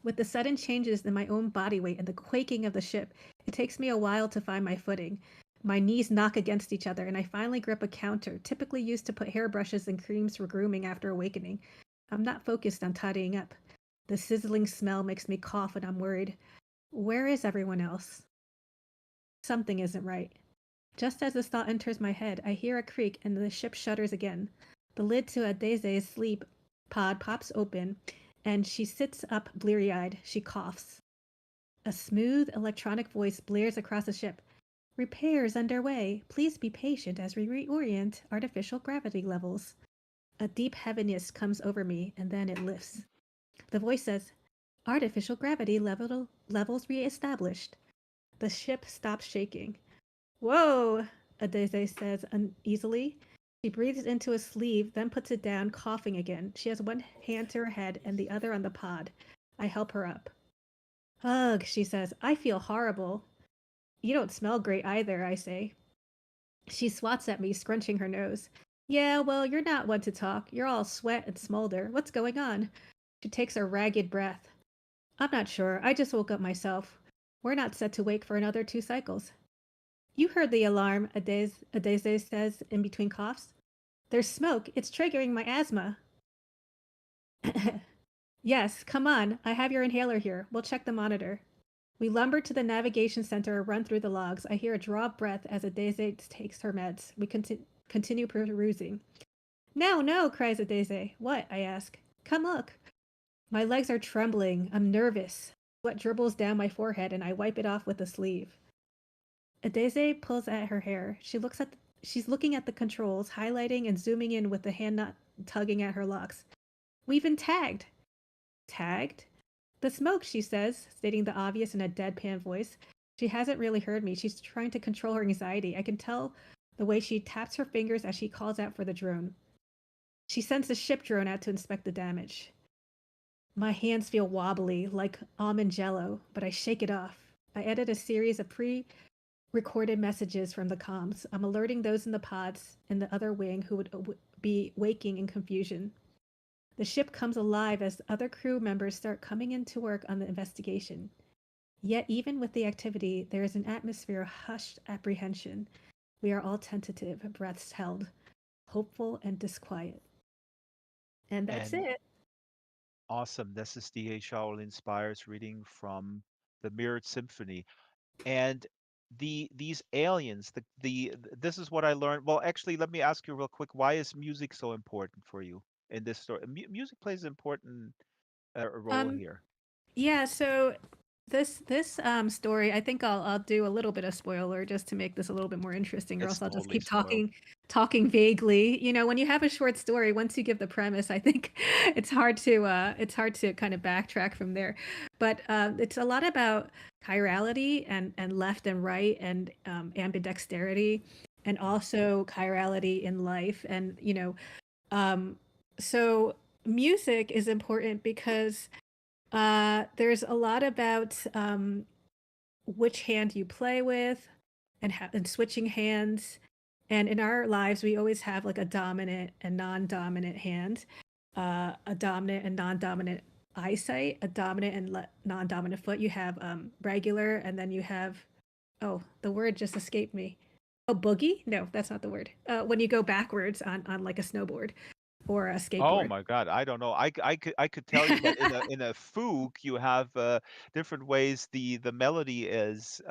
With the sudden changes in my own body weight and the quaking of the ship, it takes me a while to find my footing. My knees knock against each other, and I finally grip a counter, typically used to put hairbrushes and creams for grooming after awakening. I'm not focused on tidying up. The sizzling smell makes me cough, and I'm worried. Where is everyone else? Something isn't right. Just as this thought enters my head, I hear a creak, and the ship shudders again. The lid to Adese's sleep pod pops open, and she sits up bleary-eyed. She coughs. A smooth electronic voice blares across the ship. Repairs underway. Please be patient as we reorient artificial gravity levels. A deep heaviness comes over me, and then it lifts. The voice says, artificial gravity levels reestablished. The ship stops shaking. Whoa, Adese says uneasily. She breathes into a sleeve, then puts it down, coughing again. She has one hand to her head and the other on the pod. I help her up. Ugh, she says. I feel horrible. You don't smell great either, I say. She swats at me, scrunching her nose. Yeah, well, you're not one to talk. You're all sweat and smolder. What's going on? She takes a ragged breath. I'm not sure. I just woke up myself. We're not set to wake for another 2 cycles. You heard the alarm, Adese says in between coughs. There's smoke. It's triggering my asthma. Yes, come on. I have your inhaler here. We'll check the monitor. We lumber to the navigation center and run through the logs. I hear a draw of breath as Adese takes her meds. We continue perusing. No, cries Adese. What? I ask. Come look. My legs are trembling. I'm nervous. Sweat dribbles down my forehead and I wipe it off with a sleeve. Adese pulls at her hair. She's looking at the controls, highlighting and zooming in with the hand not tugging at her locks. We've been tagged. Tagged? The smoke, she says, stating the obvious in a deadpan voice. She hasn't really heard me. She's trying to control her anxiety. I can tell the way she taps her fingers as she calls out for the drone. She sends the ship drone out to inspect the damage. My hands feel wobbly, like almond jello, but I shake it off. I edit a series of pre-recorded messages from the comms. I'm alerting those in the pods in the other wing who would be waking in confusion. The ship comes alive as other crew members start coming in to work on the investigation. Yet even with the activity, there is an atmosphere of hushed apprehension. We are all tentative, breaths held, hopeful and disquiet. And that's it. Awesome. This is D.A. Shaolin Spires reading from the Mirrored Symphony. And these aliens, this is what I learned. Well, actually, let me ask you real quick. Why is music so important for you in this story? Music plays an important role here. Yeah, so this story, I think I'll do a little bit of spoiler just to make this a little bit more interesting, or else I'll just keep talking vaguely. You know, when you have a short story, once you give the premise, I think it's hard to kind of backtrack from there. But it's a lot about chirality and left and right and ambidexterity, and also chirality in life. And so music is important because there's a lot about which hand you play with and switching hands. And in our lives, we always have like a dominant and non-dominant hand, a dominant and non-dominant eyesight, a dominant and non-dominant foot. You have regular, and then you have, oh, the word just escaped me. Oh, boogie? No, that's not the word. When you go backwards on like a snowboard or a skateboard. Oh my God, I don't know. I could tell you that in a fugue you have different ways the melody is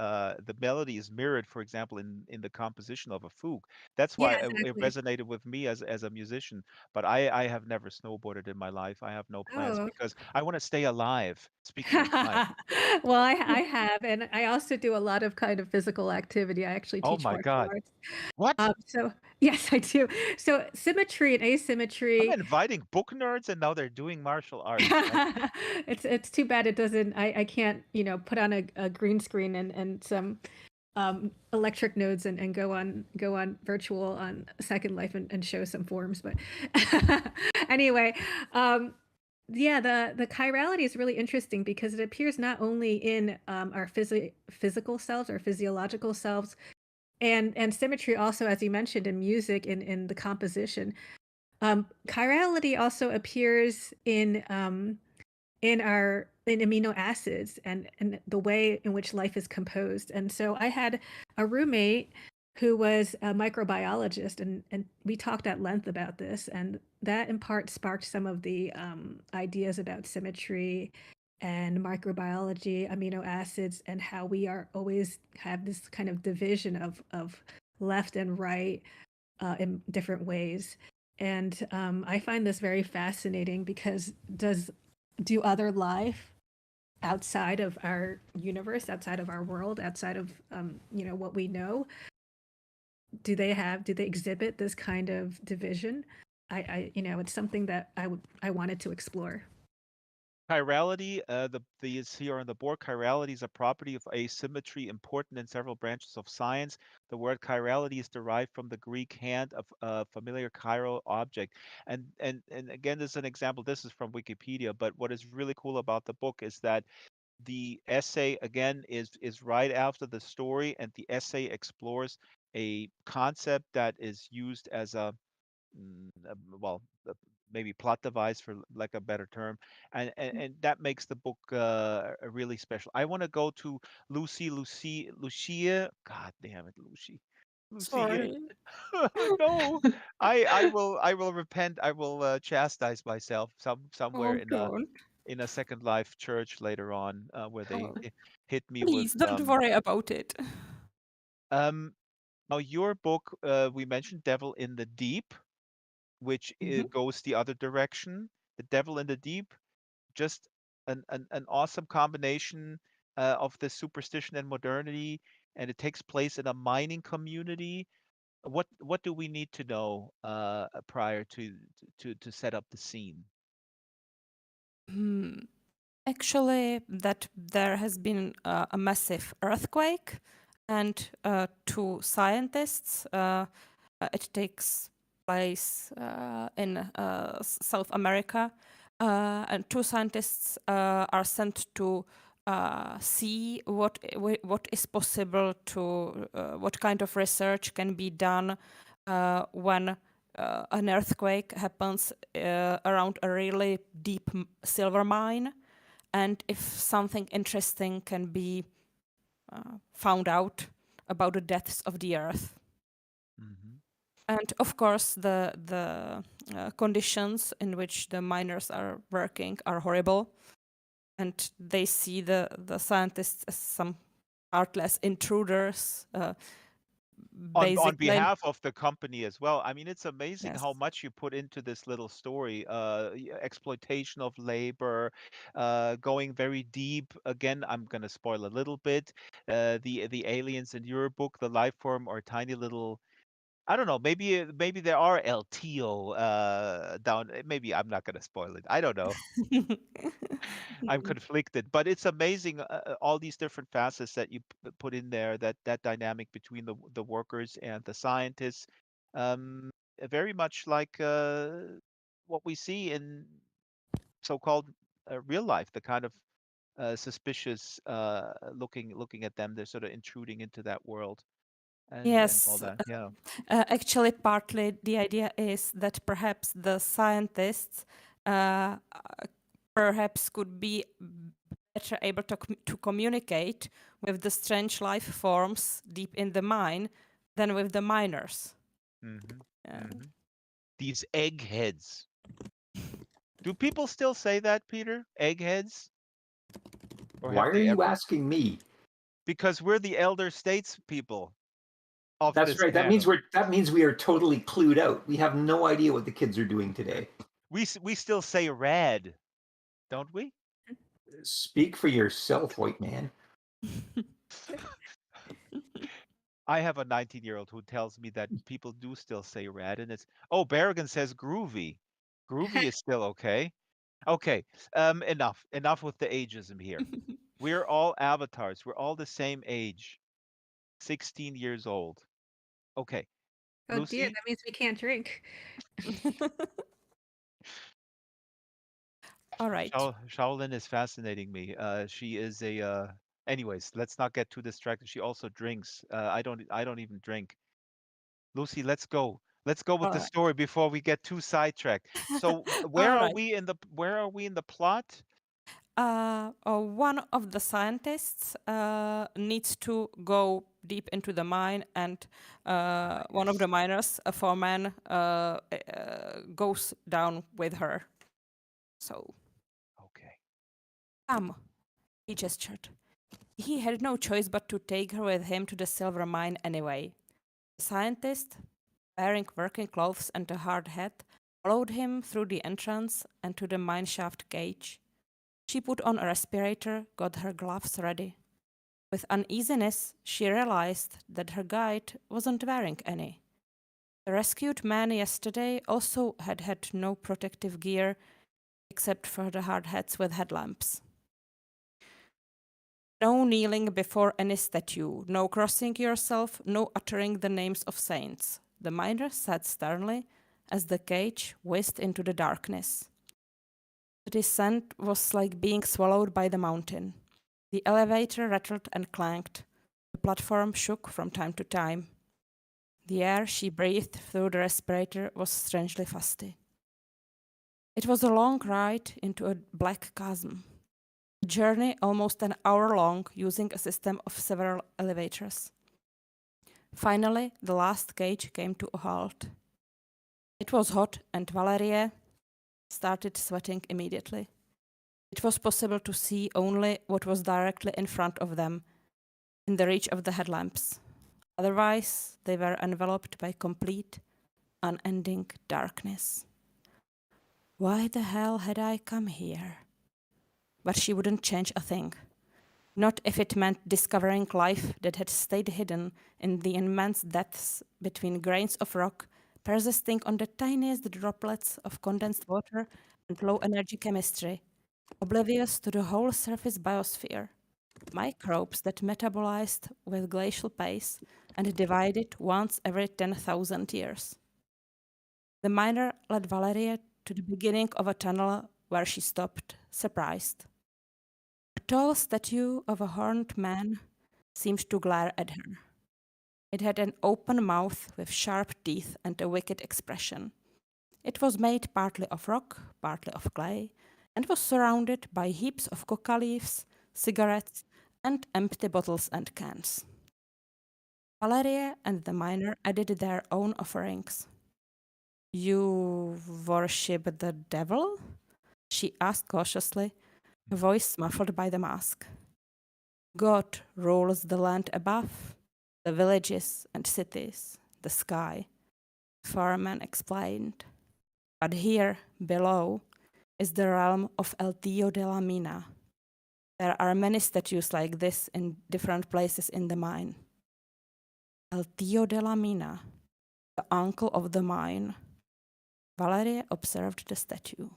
mirrored, for example, in the composition of a fugue. That's why Yeah, it exactly. resonated with me as a musician. But I have never snowboarded in my life. I have no plans Oh. because I want to stay alive. Speaking of time. Well, I have, and I also do a lot of kind of physical activity. I actually Oh teach my martial God. arts. What? So Yes, I do. So symmetry and I'm asymmetry. inviting book nerds, and now they're doing martial arts. That's- It's too bad it doesn't. I can't put on a green screen and some electric nodes and go on virtual on Second Life and show some forms. But anyway, yeah, the chirality is really interesting because it appears not only in our physical selves, our physiological selves, and symmetry also, as you mentioned, in music, in the composition. Chirality also appears in amino acids and the way in which life is composed. And so I had a roommate who was a microbiologist, and we talked at length about this, and that in part sparked some of the ideas about symmetry and microbiology, amino acids, and how we are always have this kind of division of left and right in different ways. And I find this very fascinating because do other life outside of our universe, outside of our world, outside of what we know, do they exhibit this kind of division? It's something that I wanted to explore. Chirality, is here on the board. Chirality is a property of asymmetry important in several branches of science. The word chirality is derived from the Greek hand of a familiar chiral object. And again, this is an example. This is from Wikipedia, but what is really cool about the book is that the essay again is right after the story, and the essay explores a concept that is used as well, maybe plot device for like a better term, and that makes the book really special. I want to go to Lucia. God damn it, Lucia. Sorry. No, I will repent. I will chastise myself somewhere Oh, don't. in a Second Life church later on, where they Oh, hit me with please don't worry about it. um now your book, we mentioned Devil in the Deep, which goes the other direction. The Devil in the Deep, just an awesome combination of the superstition and modernity, and it takes place in a mining community. What do we need to know prior to set up the scene? Hmm. Actually, that there has been a massive earthquake, and two scientists. It takes place in South America, and two scientists are sent to see what is possible to what kind of research can be done when an earthquake happens around a really deep silver mine, and if something interesting can be found out about the depths of the earth. Mhm. And of course, the conditions in which the miners are working are horrible, and they see the scientists as some heartless intruders. On Basically, behalf of the company as well. I mean, it's amazing yes. how much you put into this little story. Exploitation of labor, going very deep. Again, I'm gonna spoil a little bit. The aliens in your book, the life form, are tiny little. I don't know. Maybe there are LTO down. Maybe I'm not gonna spoil it. I don't know. I'm conflicted, but it's amazing, all these different facets that you put in there. That dynamic between the workers and the scientists, very much like what we see in so-called real life. The kind of suspicious looking at them. They're sort of intruding into that world and all Yes, that. Yeah. actually, partly the idea is that perhaps the scientists perhaps could be better able to communicate with the strange life forms deep in the mine than with the miners. hmm Yeah. hmm These eggheads. Do people still say that, Peter? Eggheads? Or Why have are they you ever? asking me? Because we're the elder statespeople of That's this right. That means panel. we are totally clued out. We have no idea what the kids are doing today. We still say rad, don't we? Speak for yourself, white man. I have a 19-year-old who tells me that people do still say red, and it's Berrigan says groovy. Groovy is still okay. Okay, enough with the ageism here. We're all avatars. We're all the same age, 16 years old. Okay, Oh dear, Lucy. that means we can't drink. All right. Shaolin is fascinating me. She is a. Anyways, let's not get too distracted. She also drinks. I don't even drink. Lucy, let's go. Let's go with All the right. story before we get too sidetracked. So, All right. where are we in the plot? One of the scientists needs to go deep into the mine, and one of the miners, a foreman, goes down with her. So, Okay. come, he gestured. He had no choice but to take her with him to the silver mine anyway. The scientist, wearing working clothes and a hard hat, followed him through the entrance and to the mineshaft cage. She put on a respirator, got her gloves ready. With uneasiness, she realized that her guide wasn't wearing any. The rescued man yesterday also had no protective gear except for the hard hats with headlamps. No kneeling before any statue, no crossing yourself, no uttering the names of saints. The miner said sternly as the cage whizzed into the darkness. The descent was like being swallowed by the mountain. The elevator rattled and clanked. The platform shook from time to time. The air she breathed through the respirator was strangely fusty. It was a long ride into a black chasm. A journey almost an hour long using a system of several elevators. Finally, the last cage came to a halt. It was hot and Valerie started sweating immediately. It was possible to see only what was directly in front of them, in the reach of the headlamps. Otherwise, they were enveloped by complete, unending darkness. Why the hell had I come here? But she wouldn't change a thing. Not if it meant discovering life that had stayed hidden in the immense depths between grains of rock, persisting on the tiniest droplets of condensed water and low-energy chemistry, oblivious to the whole surface biosphere. Microbes that metabolized with glacial pace and divided once every 10,000 years. The miner led Valeria to the beginning of a tunnel where she stopped, surprised. A tall statue of a horned man seemed to glare at her. It had an open mouth with sharp teeth and a wicked expression. It was made partly of rock, partly of clay, and was surrounded by heaps of coca leaves, cigarettes, and empty bottles and cans. Valeria and the miner added their own offerings. You worship the devil? She asked cautiously, her voice muffled by the mask. God rules the land above, the villages and cities, the sky, the fireman explained. But here, below, is the realm of El Tío de la Mina. There are many statues like this in different places in the mine. El Tío de la Mina, the uncle of the mine. Valeria observed the statue.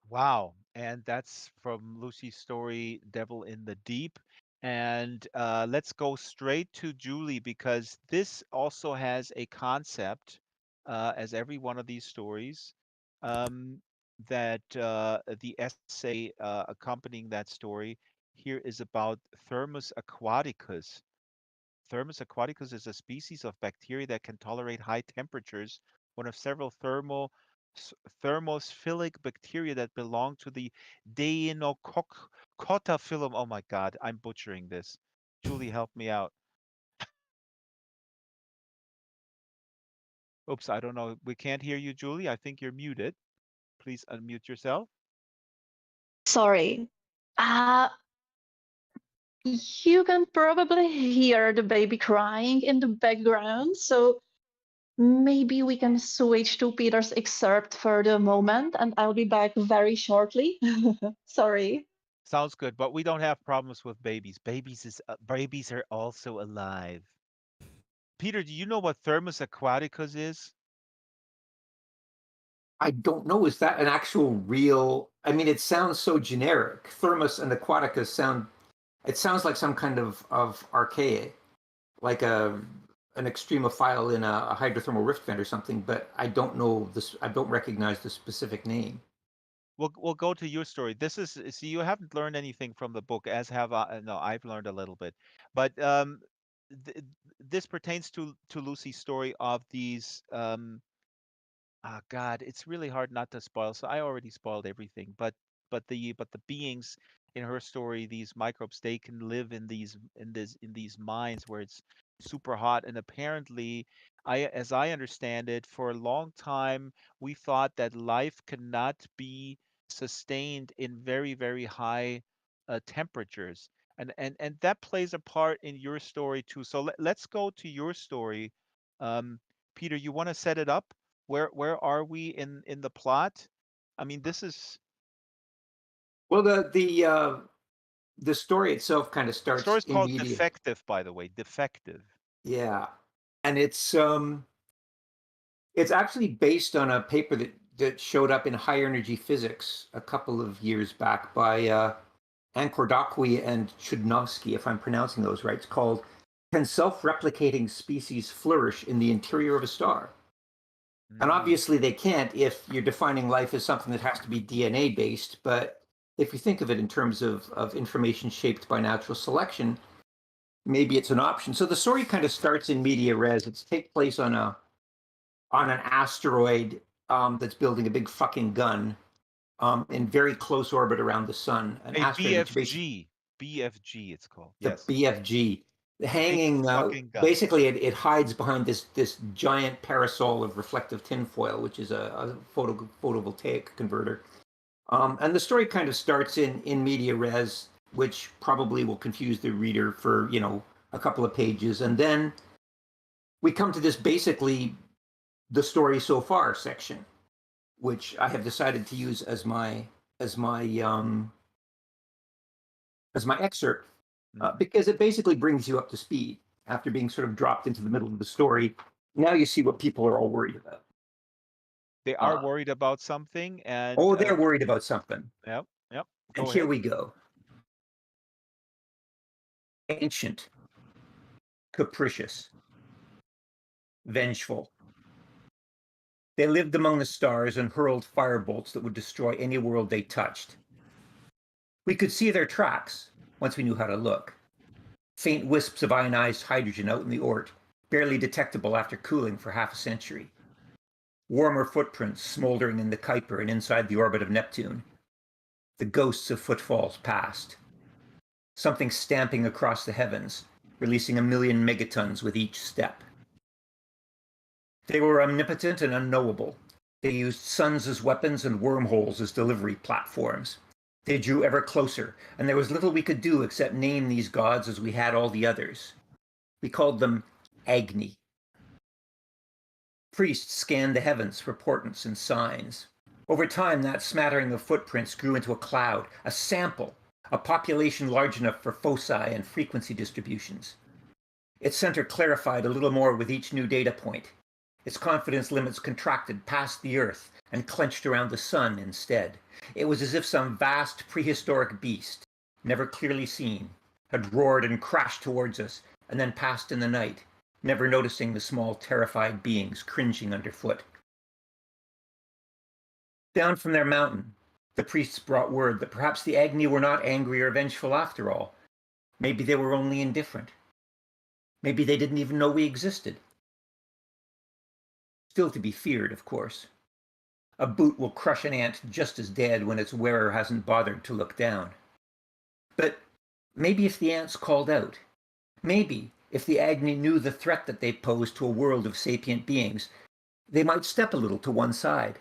Wow. And that's from Lucy's story, Devil in the Deep. And let's go straight to Julie because this also has a concept, as every one of these stories, that the essay accompanying that story here is about Thermus aquaticus. Thermus aquaticus is a species of bacteria that can tolerate high temperatures, one of several thermophilic bacteria that belong to the Deinococcata Oh my God, I'm butchering this. Julie, help me out. Oops, I don't know. We can't hear you, Julie. I think you're muted. Please unmute yourself. Sorry. You can probably hear the baby crying in the background, so maybe we can switch to Peter's excerpt for the moment, and I'll be back very shortly. Sorry. Sounds good, but we don't have problems with babies. Babies are also alive. Peter, do you know what Thermus aquaticus is? I don't know. Is that an actual real? I mean, it sounds so generic. Thermus and Aquaticus sound. It sounds like some kind of archaea, like an extremophile in a hydrothermal rift vent or something. But I don't know this. I don't recognize the specific name. We'll go to your story. This is see, you haven't learned anything from the book, as have I. No, I've learned a little bit, but th this pertains to Lucy's story of these. Ah, God, it's really hard not to spoil. So I already spoiled everything, but the beings in her story, these microbes, they can live in these mines where it's super hot. And apparently, as I understand it, for a long time we thought that life cannot be sustained in very, very high temperatures. And that plays a part in your story too. So let's go to your story. Um, Peter, you want to set it up? Where are we in the plot? I mean, this is Well, the story itself kind of the story starts is called immediate. Defective, by the way. Defective. Yeah, and it's actually based on a paper that showed up in high energy physics a couple of years back by Ankordakwi and Chudnovsky, if I'm pronouncing those right. It's called "Can Self-Replicating Species Flourish in the Interior of a Star?" And obviously they can't if you're defining life as something that has to be DNA based. But if you think of it in terms of information shaped by natural selection, maybe it's an option. So the story kind of starts in media res. It's take place on an asteroid that's building a big fucking gun in very close orbit around the sun. An A asteroid which basically BFG, it's called. the Yes. BFG, Big hanging fucking gun. basically it hides behind this giant parasol of reflective tinfoil, which is a photovoltaic converter. And the story kind of starts in media res, which probably will confuse the reader for a couple of pages, and then we come to this basically the story so far section, which I have decided to use as my excerpt, because it basically brings you up to speed after being sort of dropped into the middle of the story. Now you see what people are all worried about. They are worried about something, and they're worried about something. Yep. And Go here ahead. we go. Ancient, capricious, vengeful. They lived among the stars and hurled firebolts that would destroy any world they touched. We could see their tracks once we knew how to look. Faint wisps of ionized hydrogen out in the Oort, barely detectable after cooling for half a century. Warmer footprints smoldering in the Kuiper and inside the orbit of Neptune. The ghosts of footfalls past. Something stamping across the heavens, releasing 1 million megatons with each step. They were omnipotent and unknowable. They used suns as weapons and wormholes as delivery platforms. They drew ever closer, and there was little we could do except name these gods as we had all the others. We called them Agni. Priests scanned the heavens for portents and signs. Over time, that smattering of footprints grew into a cloud, a sample, a population large enough for foci and frequency distributions. Its center clarified a little more with each new data point. Its confidence limits contracted past the Earth and clenched around the sun instead. It was as if some vast prehistoric beast, never clearly seen, had roared and crashed towards us and then passed in the night, never noticing the small terrified beings cringing underfoot. Down from their mountain, the priests brought word that perhaps the Agni were not angry or vengeful after all. Maybe they were only indifferent. Maybe they didn't even know we existed. Still to be feared, of course. A boot will crush an ant just as dead when its wearer hasn't bothered to look down. But maybe if the ants called out, maybe if the Agni knew the threat that they posed to a world of sapient beings, they might step a little to one side.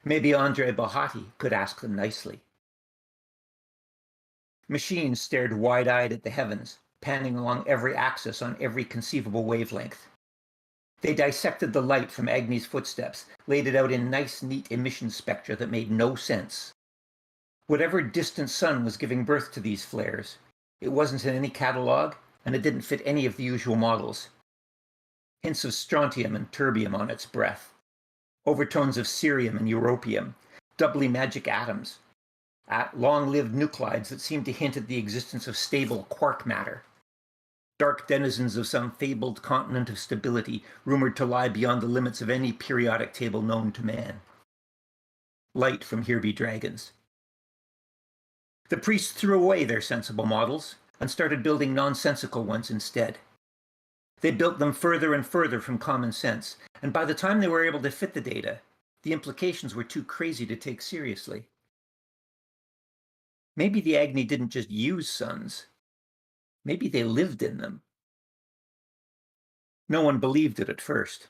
Maybe Andre Bahati could ask them nicely. Machines stared wide-eyed at the heavens, panning along every axis on every conceivable wavelength. They dissected the light from Agni's footsteps, laid it out in nice, neat emission spectra that made no sense. Whatever distant sun was giving birth to these flares, it wasn't in any catalog, and it didn't fit any of the usual models. Hints of strontium and terbium on its breath, overtones of cerium and europium, doubly magic atoms, long-lived nuclides that seemed to hint at the existence of stable quark matter, dark denizens of some fabled continent of stability rumored to lie beyond the limits of any periodic table known to man. Light from here be dragons. The priests threw away their sensible models and started building nonsensical ones instead. They built them further and further from common sense, and by the time they were able to fit the data, the implications were too crazy to take seriously. Maybe the Agni didn't just use suns. Maybe they lived in them. No one believed it at first,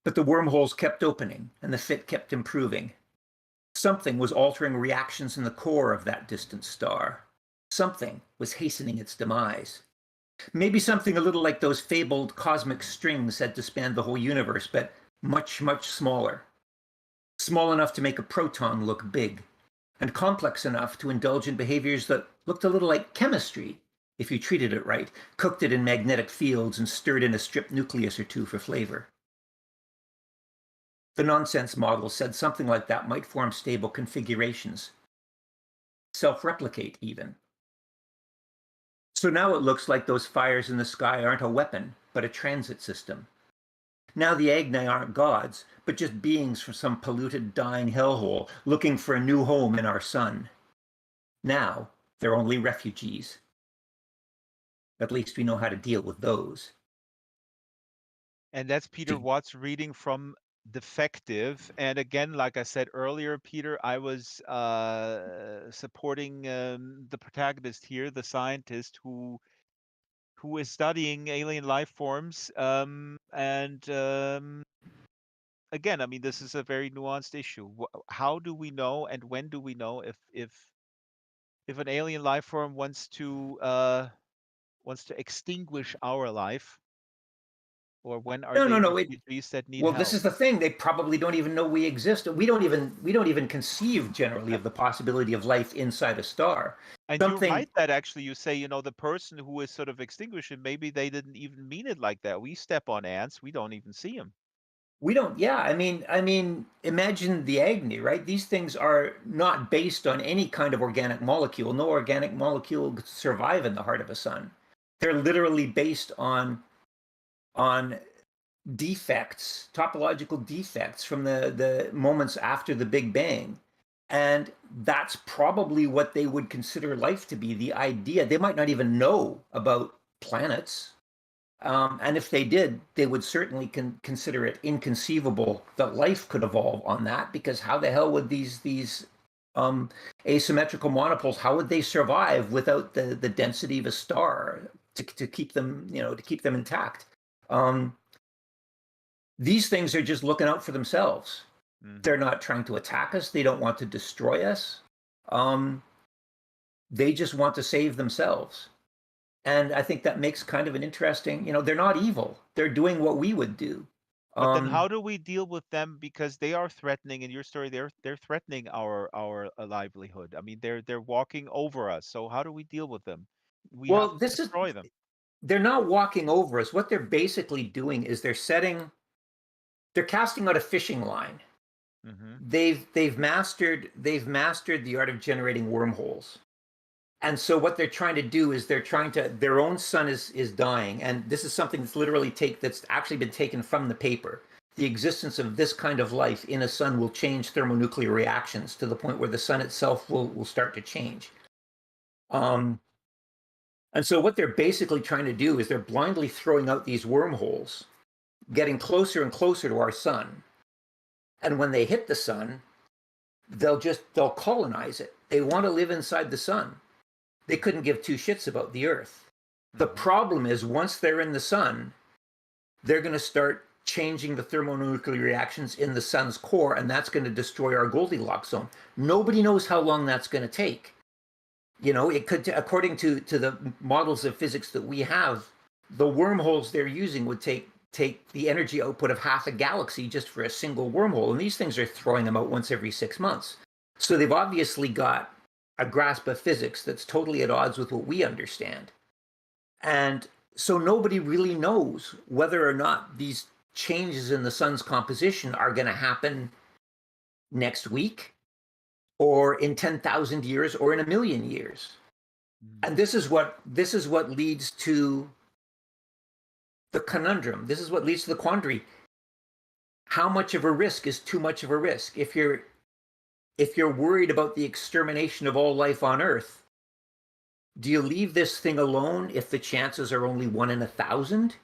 but the wormholes kept opening and the fit kept improving. Something was altering reactions in the core of that distant star. Something was hastening its demise. Maybe something a little like those fabled cosmic strings said to span the whole universe, but much, much smaller. Small enough to make a proton look big, and complex enough to indulge in behaviors that looked a little like chemistry, if you treated it right, cooked it in magnetic fields and stirred in a stripped nucleus or two for flavor. The nonsense model said something like that might form stable configurations, self-replicate even. So now it looks like those fires in the sky aren't a weapon, but a transit system. Now the Agni aren't gods, but just beings from some polluted, dying hellhole looking for a new home in our sun. Now they're only refugees. At least we know how to deal with those. And that's Peter Watts reading from Defective. And again, like I said earlier, Peter, I was supporting the protagonist here, the scientist who is studying alien life forms. Again, I mean, this is a very nuanced issue. How do we know, and when do we know if an alien life form wants to extinguish our life? Or when are they refugees that need help? Well, this is the thing. They probably don't even know we exist. We don't even conceive generally of the possibility of life inside a star. And you're right that actually you say, the person who is sort of extinguishing, maybe they didn't even mean it like that. We step on ants, we don't even see them. We don't, yeah. I mean, imagine the Agni, right? These things are not based on any kind of organic molecule. No organic molecule could survive in the heart of a sun. They're literally based on defects, topological defects from the moments after the Big Bang. And that's probably what they would consider life to be, the idea. They might not even know about planets. And if they did, they would certainly consider it inconceivable that life could evolve on that, because how the hell would these asymmetrical monopoles, how would they survive without the density of a star to keep them, to keep them intact? These things are just looking out for themselves. Mm-hmm. They're not trying to attack us. They don't want to destroy us. They just want to save themselves. And I think that makes kind of an interesting, they're not evil. They're doing what we would do. But then how do we deal with them? Because they are threatening, in your story, they're threatening our livelihood. I mean, they're walking over us. So how do we deal with them? We have to destroy them. They're not walking over us. What they're basically doing is they're casting out a fishing line. Mm-hmm. They've mastered the art of generating wormholes. And so what they're trying to do is their own sun is dying. And this is something that's literally that's actually been taken from the paper. The existence of this kind of life in a sun will change thermonuclear reactions to the point where the sun itself will start to change. And so what they're basically trying to do is they're blindly throwing out these wormholes, getting closer and closer to our sun. And when they hit the sun, they'll colonize it. They want to live inside the sun. They couldn't give two shits about the Earth. The problem is once they're in the sun, they're going to start changing the thermonuclear reactions in the sun's core, and that's going to destroy our Goldilocks zone. Nobody knows how long that's going to take. It could, according to the models of physics that we have, the wormholes they're using would take the energy output of half a galaxy just for a single wormhole. And these things are throwing them out once every 6 months. So they've obviously got a grasp of physics that's totally at odds with what we understand. And so nobody really knows whether or not these changes in the sun's composition are going to happen next week or in 10,000 years or in 1,000,000 years. And this is what leads to the conundrum. This is what leads to the quandary. How much of a risk is too much of a risk? If you're worried about the extermination of all life on Earth, do you leave this thing alone if the chances are only 1 in 1,000?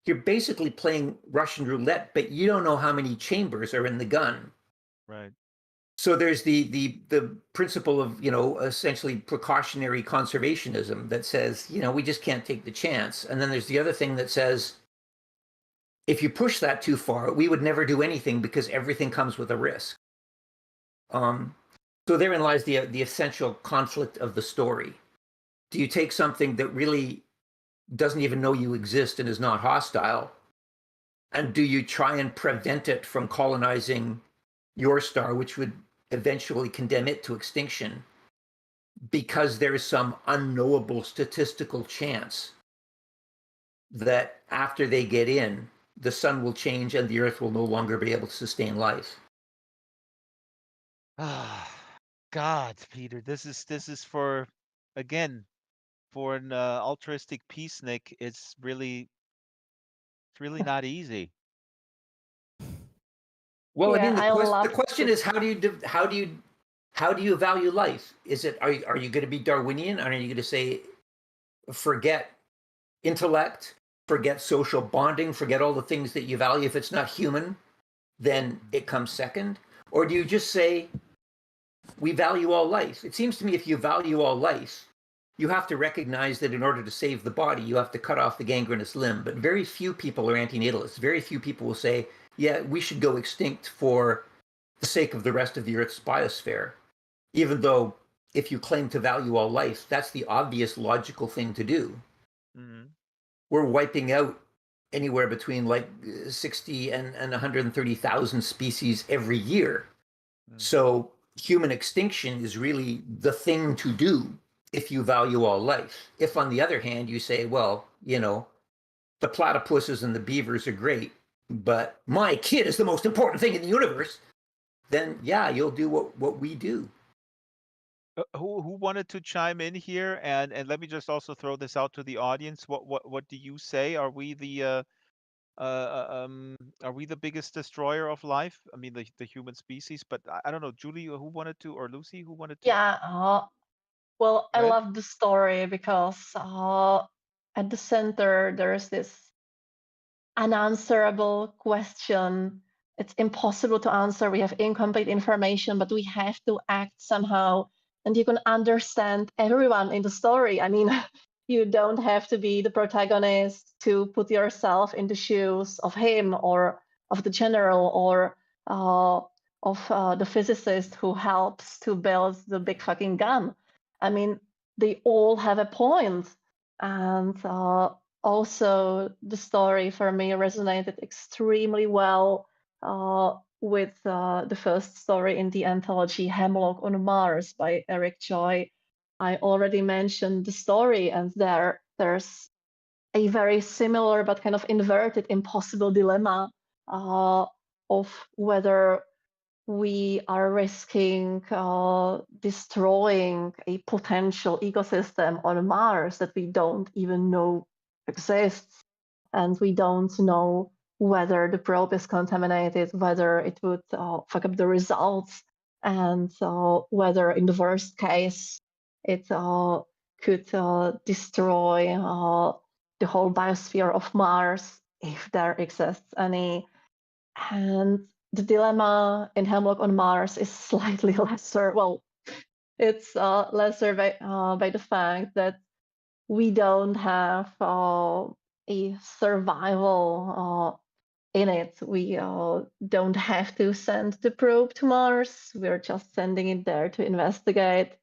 You're basically playing Russian roulette, but you don't know how many chambers are in the gun. Right. So there's the principle of, essentially precautionary conservationism that says, we just can't take the chance. And then there's the other thing that says, if you push that too far, we would never do anything because everything comes with a risk. So therein lies the essential conflict of the story. Do you take something that really doesn't even know you exist and is not hostile, and do you try and prevent it from colonizing your star, which would eventually condemn it to extinction, because there is some unknowable statistical chance that after they get in, the sun will change and the Earth will no longer be able to sustain life? God, Peter, this is for, again, for an altruistic peacenik, it's really not easy. Well, Yeah, the question is, how do you value life? Is it, are you going to be Darwinian? Are you going to say, forget intellect, forget social bonding, forget all the things that you value? If it's not human, then it comes second. Or do you just say, we value all life? It seems to me if you value all life, you have to recognize that in order to save the body, you have to cut off the gangrenous limb. But very few people are antinatalists. Very few people will say, yeah, we should go extinct for the sake of the rest of the Earth's biosphere. Even though if you claim to value all life, that's the obvious logical thing to do. Mm-hmm. We're wiping out anywhere between like 60 and 130,000 species every year. Mm-hmm. So human extinction is really the thing to do if you value all life. If, on the other hand, you say, well, the platypuses and the beavers are great, but my kid is the most important thing in the universe, then yeah, you'll do what we do. Who wanted to chime in here? And let me just also throw this out to the audience. What do you say? Are we the biggest destroyer of life? I mean, the human species. But I don't know, Julie, who wanted to, or Lucy, who wanted to? Yeah, well, I love the story because at the center there's this unanswerable question. It's impossible to answer. We have incomplete information, but we have to act somehow. And you can understand everyone in the story. I mean, you don't have to be the protagonist to put yourself in the shoes of him or of the general or of the physicist who helps to build the big fucking gun. I mean, they all have a point. And also, the story for me resonated extremely well with the first story in the anthology, Hemlock on Mars by Eric Joy. I already mentioned the story, and there's a very similar but kind of inverted impossible dilemma of whether we are risking destroying a potential ecosystem on Mars that we don't even know exists. And we don't know whether the probe is contaminated, whether it would fuck up the results, and whether in the worst case it could destroy the whole biosphere of Mars if there exists any. And the dilemma in Hemlock on Mars is slightly lesser. Well, it's lesser by the fact that we don't have a survival in it. We don't have to send the probe to Mars. We're just sending it there to investigate.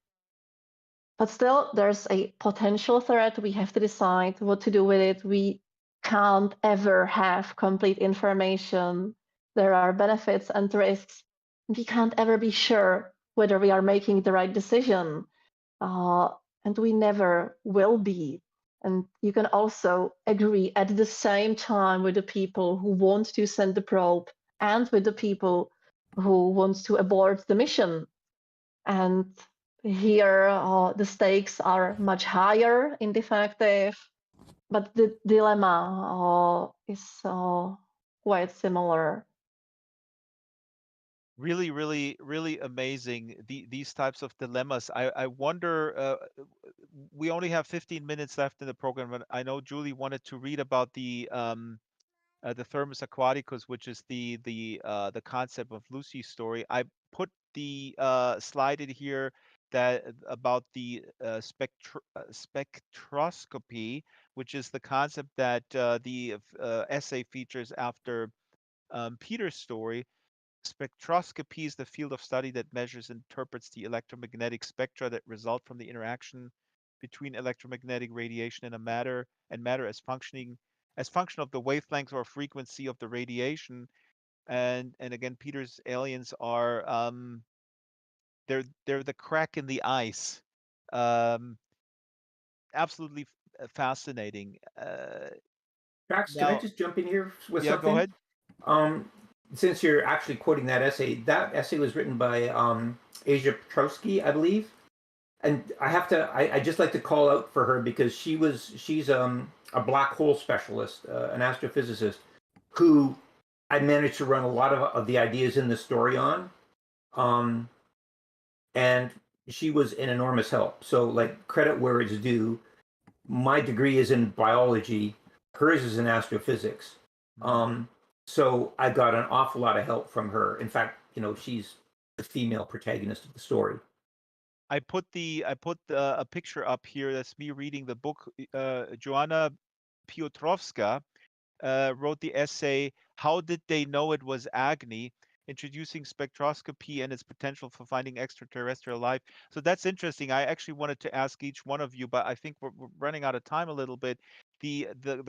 But still, there's a potential threat. We have to decide what to do with it. We can't ever have complete information. There are benefits and risks. We can't ever be sure whether we are making the right decision. And we never will be. And you can also agree at the same time with the people who want to send the probe and with the people who want to abort the mission. And here the stakes are much higher in defective, but the dilemma is quite similar. Really, really, really amazing. These types of dilemmas. I wonder. We only have 15 minutes left in the program, but I know Julie wanted to read about the Thermus Aquaticus, which is the concept of Lucy's story. I put the slide in here that about the spectroscopy, which is the concept that the essay features after Peter's story. Spectroscopy is the field of study that measures and interprets the electromagnetic spectra that result from the interaction between electromagnetic radiation and matter as function of the wavelength or frequency of the radiation. And again, Peter's aliens are they're the crack in the ice. Absolutely fascinating. Drax, can I just jump in here with yeah, something? go ahead. Since you're actually quoting that essay was written by Asia Petrowski, I believe. And I just like to call out for her because she's a black hole specialist, an astrophysicist, who I managed to run a lot of the ideas in the story on. And she was an enormous help. So like credit where it's due. My degree is in biology. Hers is in astrophysics. So I got an awful lot of help from her. In fact, she's the female protagonist of the story. I put a picture up here. That's me reading the book. Joanna Piotrowska wrote the essay, How Did They Know It Was Agni? Introducing spectroscopy and its potential for finding extraterrestrial life. So that's interesting. I actually wanted to ask each one of you, but I think we're running out of time a little bit. The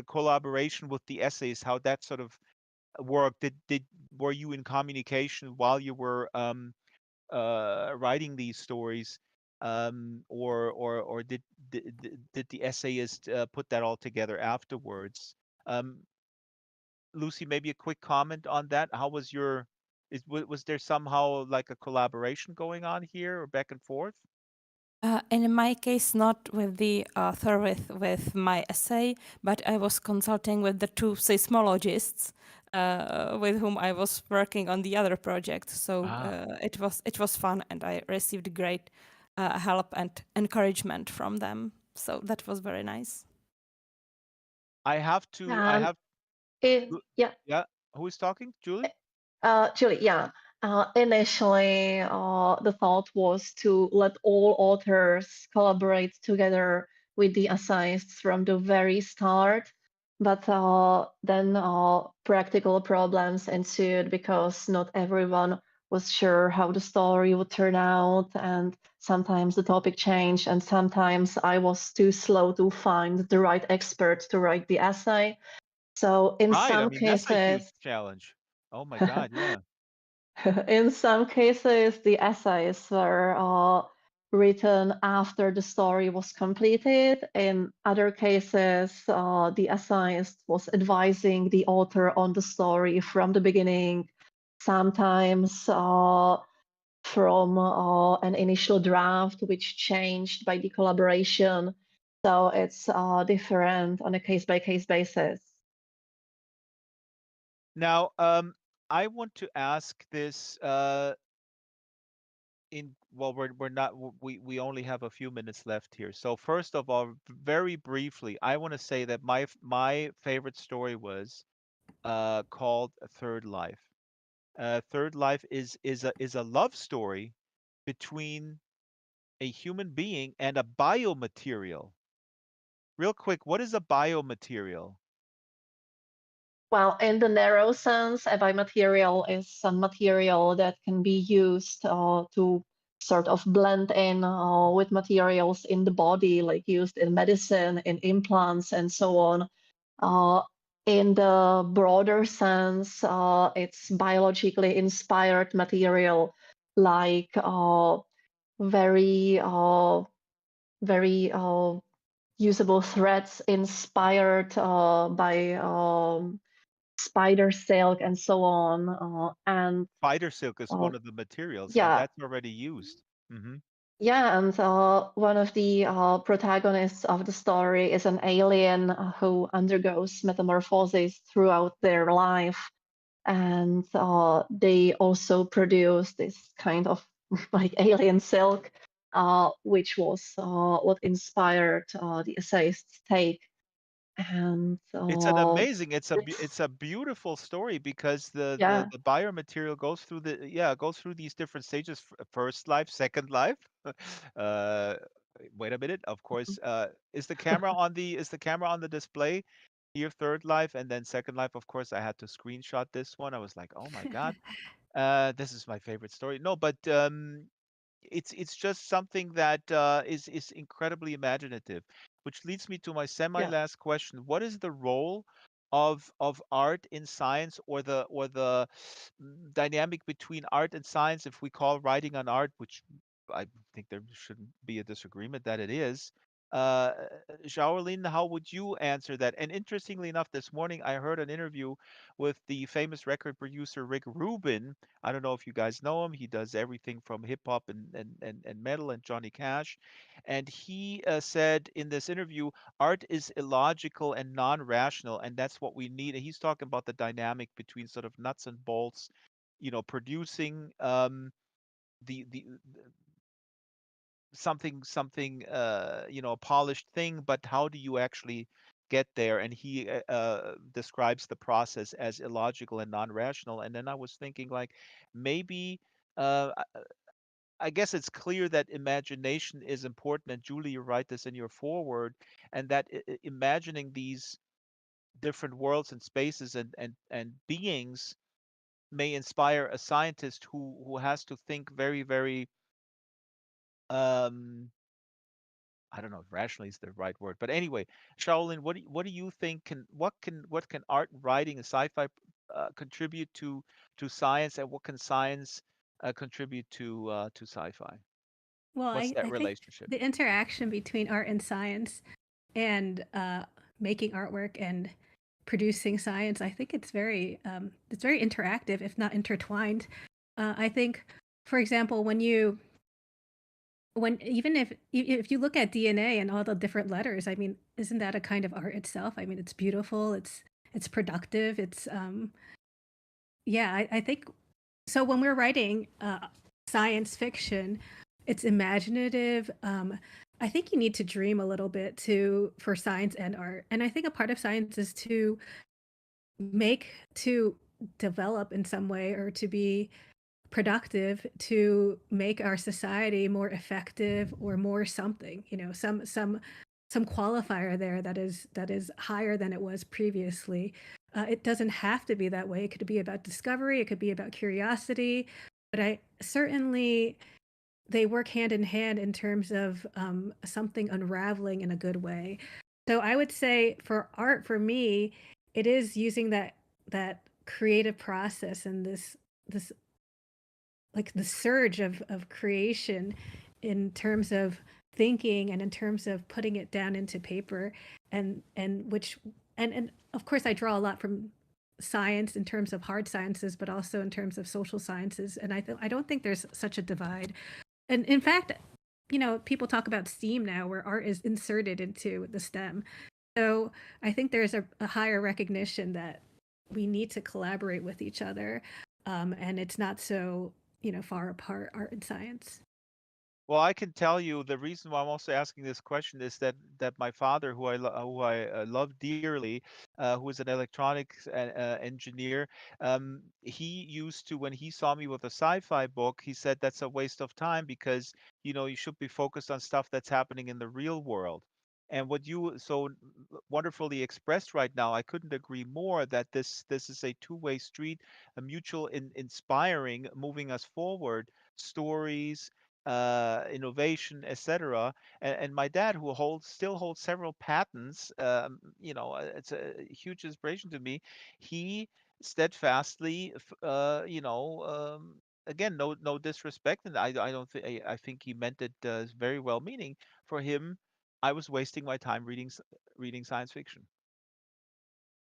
collaboration with the essays, how that sort of worked. Were you in communication while you were writing these stories, or did the essayist put that all together afterwards? Lucy, maybe a quick comment on that. How was was there somehow like a collaboration going on here or back and forth? In my case, not with the author with my essay, but I was consulting with the two seismologists with whom I was working on the other project. So it was fun, and I received great help and encouragement from them. So that was very nice. Yeah. Who is talking? Julie? Julie, yeah. Initially, the thought was to let all authors collaborate together with the essayists from the very start. But then practical problems ensued because not everyone was sure how the story would turn out. And sometimes the topic changed, and sometimes I was too slow to find the right expert to write the essay. So in some cases, that's a huge challenge. Oh my God, yeah. In some cases, the essays were written after the story was completed. In other cases, the essayist was advising the author on the story from the beginning, sometimes from an initial draft, which changed by the collaboration. So it's different on a case-by-case basis. Now, I want to ask this we only have a few minutes left here. So first of all, very briefly, I want to say that my favorite story was called Third Life. Third Life is a love story between a human being and a biomaterial. Real quick, what is a biomaterial? Well, in the narrow sense, a biomaterial is some material that can be used to sort of blend in with materials in the body, like used in medicine, in implants, and so on. In the broader sense, it's biologically inspired material. like very very usable threads inspired by spider silk and so on. And Spider silk is uh, one of the materials, and yeah, that's already used. Hmm. yeah, and one of the protagonists of the story is an alien who undergoes metamorphosis throughout their life, and they also produce this kind of like alien silk, which was what inspired the essayist's take. And It's an amazing, it's it's a beautiful story because yeah, the biomaterial goes through goes through these different stages: first life, second life. uh, Wait a minute. Of course, is the camera on the display here? Third life, and then second life. Of course, I had to screenshot this one. I was like, oh my god, this is my favorite story. No, but it's just something that is incredibly imaginative, which leads me to my semi yeah, last question. What is the role of art in science, or the dynamic between art and science, if we call writing an art, which I think there shouldn't be a disagreement that it is. uh Shaolin, how would you answer that? And interestingly enough, this morning I heard an interview with the famous record producer Rick Rubin. I don't know if you guys know him. He does everything from hip hop and metal and Johnny Cash. And he said in this interview, art is illogical and non-rational, and that's what we need. And he's talking about the dynamic between sort of nuts and bolts, producing the something, a polished thing, but how do you actually get there? And he describes the process as illogical and non-rational. And then I was thinking, like, maybe uh, I guess it's clear that imagination is important, and Julie, you write this in your foreword, and that imagining these different worlds and spaces and beings may inspire a scientist who has to think very, very um I don't know if rationally is the right word, but anyway, Shaolin, what do you think, what can art and writing and sci-fi contribute to science, and what can science contribute to sci-fi? Well, What's that I think relationship? the interaction between art and science and making artwork and producing science, I think it's very interactive, if not intertwined. I think, for example, when even if you look at DNA and all the different letters, I mean, isn't that a kind of art itself? I mean, it's beautiful, it's productive, it's yeah, I think so. When we're writing science fiction, it's imaginative. I think you need to dream a little bit to for science and art, and I think a part of science is to develop in some way, or to be productive, to make our society more effective or more something, some qualifier there that is higher than it was previously. It doesn't have to be that way. It could be about discovery, it could be about curiosity, but I certainly they work hand in hand in terms of something unraveling in a good way. So I would say for art, for me, it is using that creative process and this like the surge of creation in terms of thinking and in terms of putting it down into paper, and which and of course I draw a lot from science in terms of hard sciences, but also in terms of social sciences, and I don't think there's such a divide. And in fact, people talk about STEAM now, where art is inserted into the STEM. So I think there's a higher recognition that we need to collaborate with each other, and it's not so far apart, art and science. Well, I can tell you the reason why I'm also asking this question is that my father, who I love dearly, who is an electronics engineer, he used to, when he saw me with a sci-fi book, he said that's a waste of time because you should be focused on stuff that's happening in the real world. And what you so wonderfully expressed right now, I couldn't agree more that this is a two-way street, a mutual inspiring, moving us forward, stories, innovation, etc. And my dad, who still holds several patents, it's a huge inspiration to me. He steadfastly, again, no disrespect, and I don't think I think he meant it very well meaning. For him, I was wasting my time reading science fiction.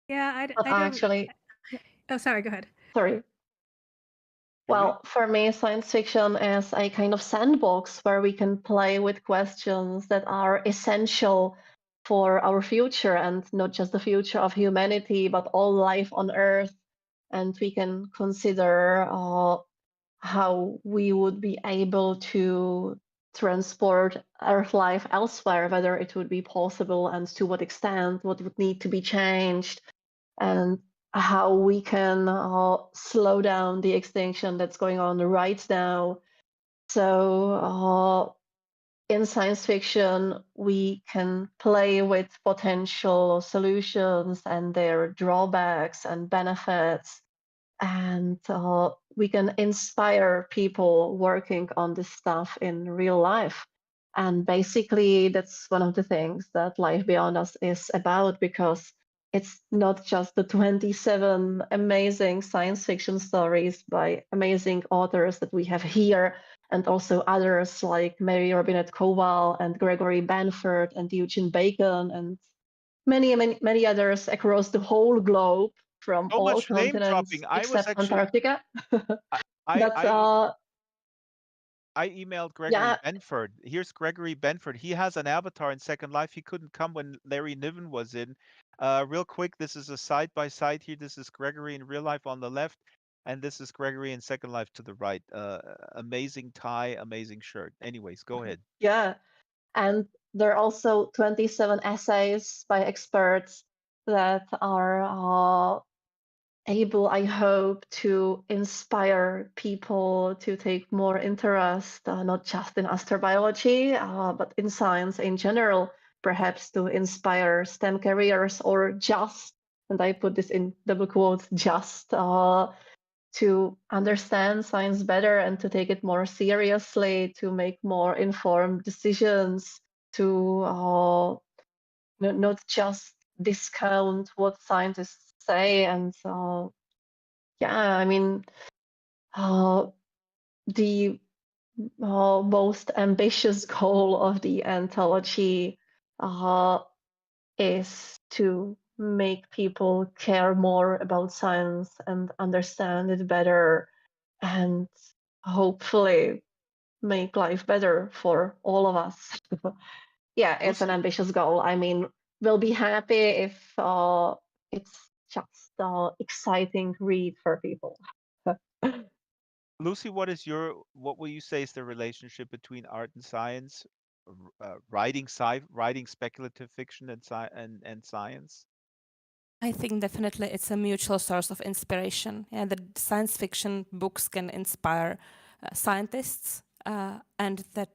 Yeah, But I don't. actually, Oh, sorry. Go ahead. sorry. Julie? Well, for me, science fiction is a kind of sandbox where we can play with questions that are essential for our future, and not just the future of humanity, but all life on Earth. And we can consider how we would be able to transport Earth life elsewhere, whether it would be possible and to what extent, what would need to be changed, and how we can slow down the extinction that's going on right now. So, in science fiction, we can play with potential solutions and their drawbacks and benefits, and we can inspire people working on this stuff in real life. And basically, that's one of the things that Life Beyond Us is about, because it's not just the 27 amazing science fiction stories by amazing authors that we have here, and also others like Mary Robinette Kowal and Gregory Benford and Eugene Bacon and many others across the whole globe from So all much name continents dropping. I was except actually Antarctica. I But I I emailed Gregory yeah, Benford. Here's Gregory Benford. He has an avatar in Second Life. He couldn't come when Larry Niven was in. Real quick, this is a side by side here. This is Gregory in real life on the left, and this is Gregory in Second Life to the right. Amazing tie, amazing shirt. Anyways, go ahead. yeah. And there are also 27 essays by experts that are able, I hope, to inspire people to take more interest, not just in astrobiology, but in science in general, perhaps to inspire STEM careers, or just, and I put this in double quotes, just to understand science better and to take it more seriously, to make more informed decisions, to not just discount what scientists say. And yeah, I mean, uh, the most ambitious goal of the anthology uh, is to make people care more about science and understand it better, and hopefully make life better for all of us. Yeah, it's an Lucy, ambitious goal. I mean, we'll be happy if it's just exciting read for people. Lucy, what will you say is the relationship between art and science, writing speculative fiction and science? I think definitely it's a mutual source of inspiration. Yeah, the science fiction books can inspire scientists, and that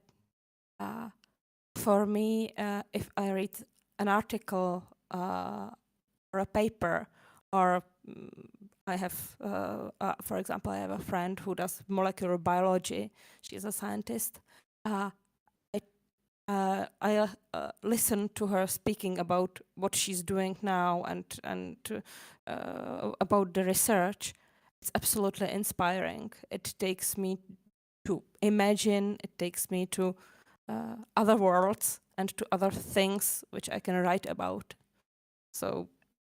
for me, if I read an article or a paper, or I have, for example, I have a friend who does molecular biology. She's a scientist. I listen to her speaking about what she's doing now and about the research. It's absolutely inspiring. It takes me to imagine. It takes me to other worlds and to other things which I can write about. So,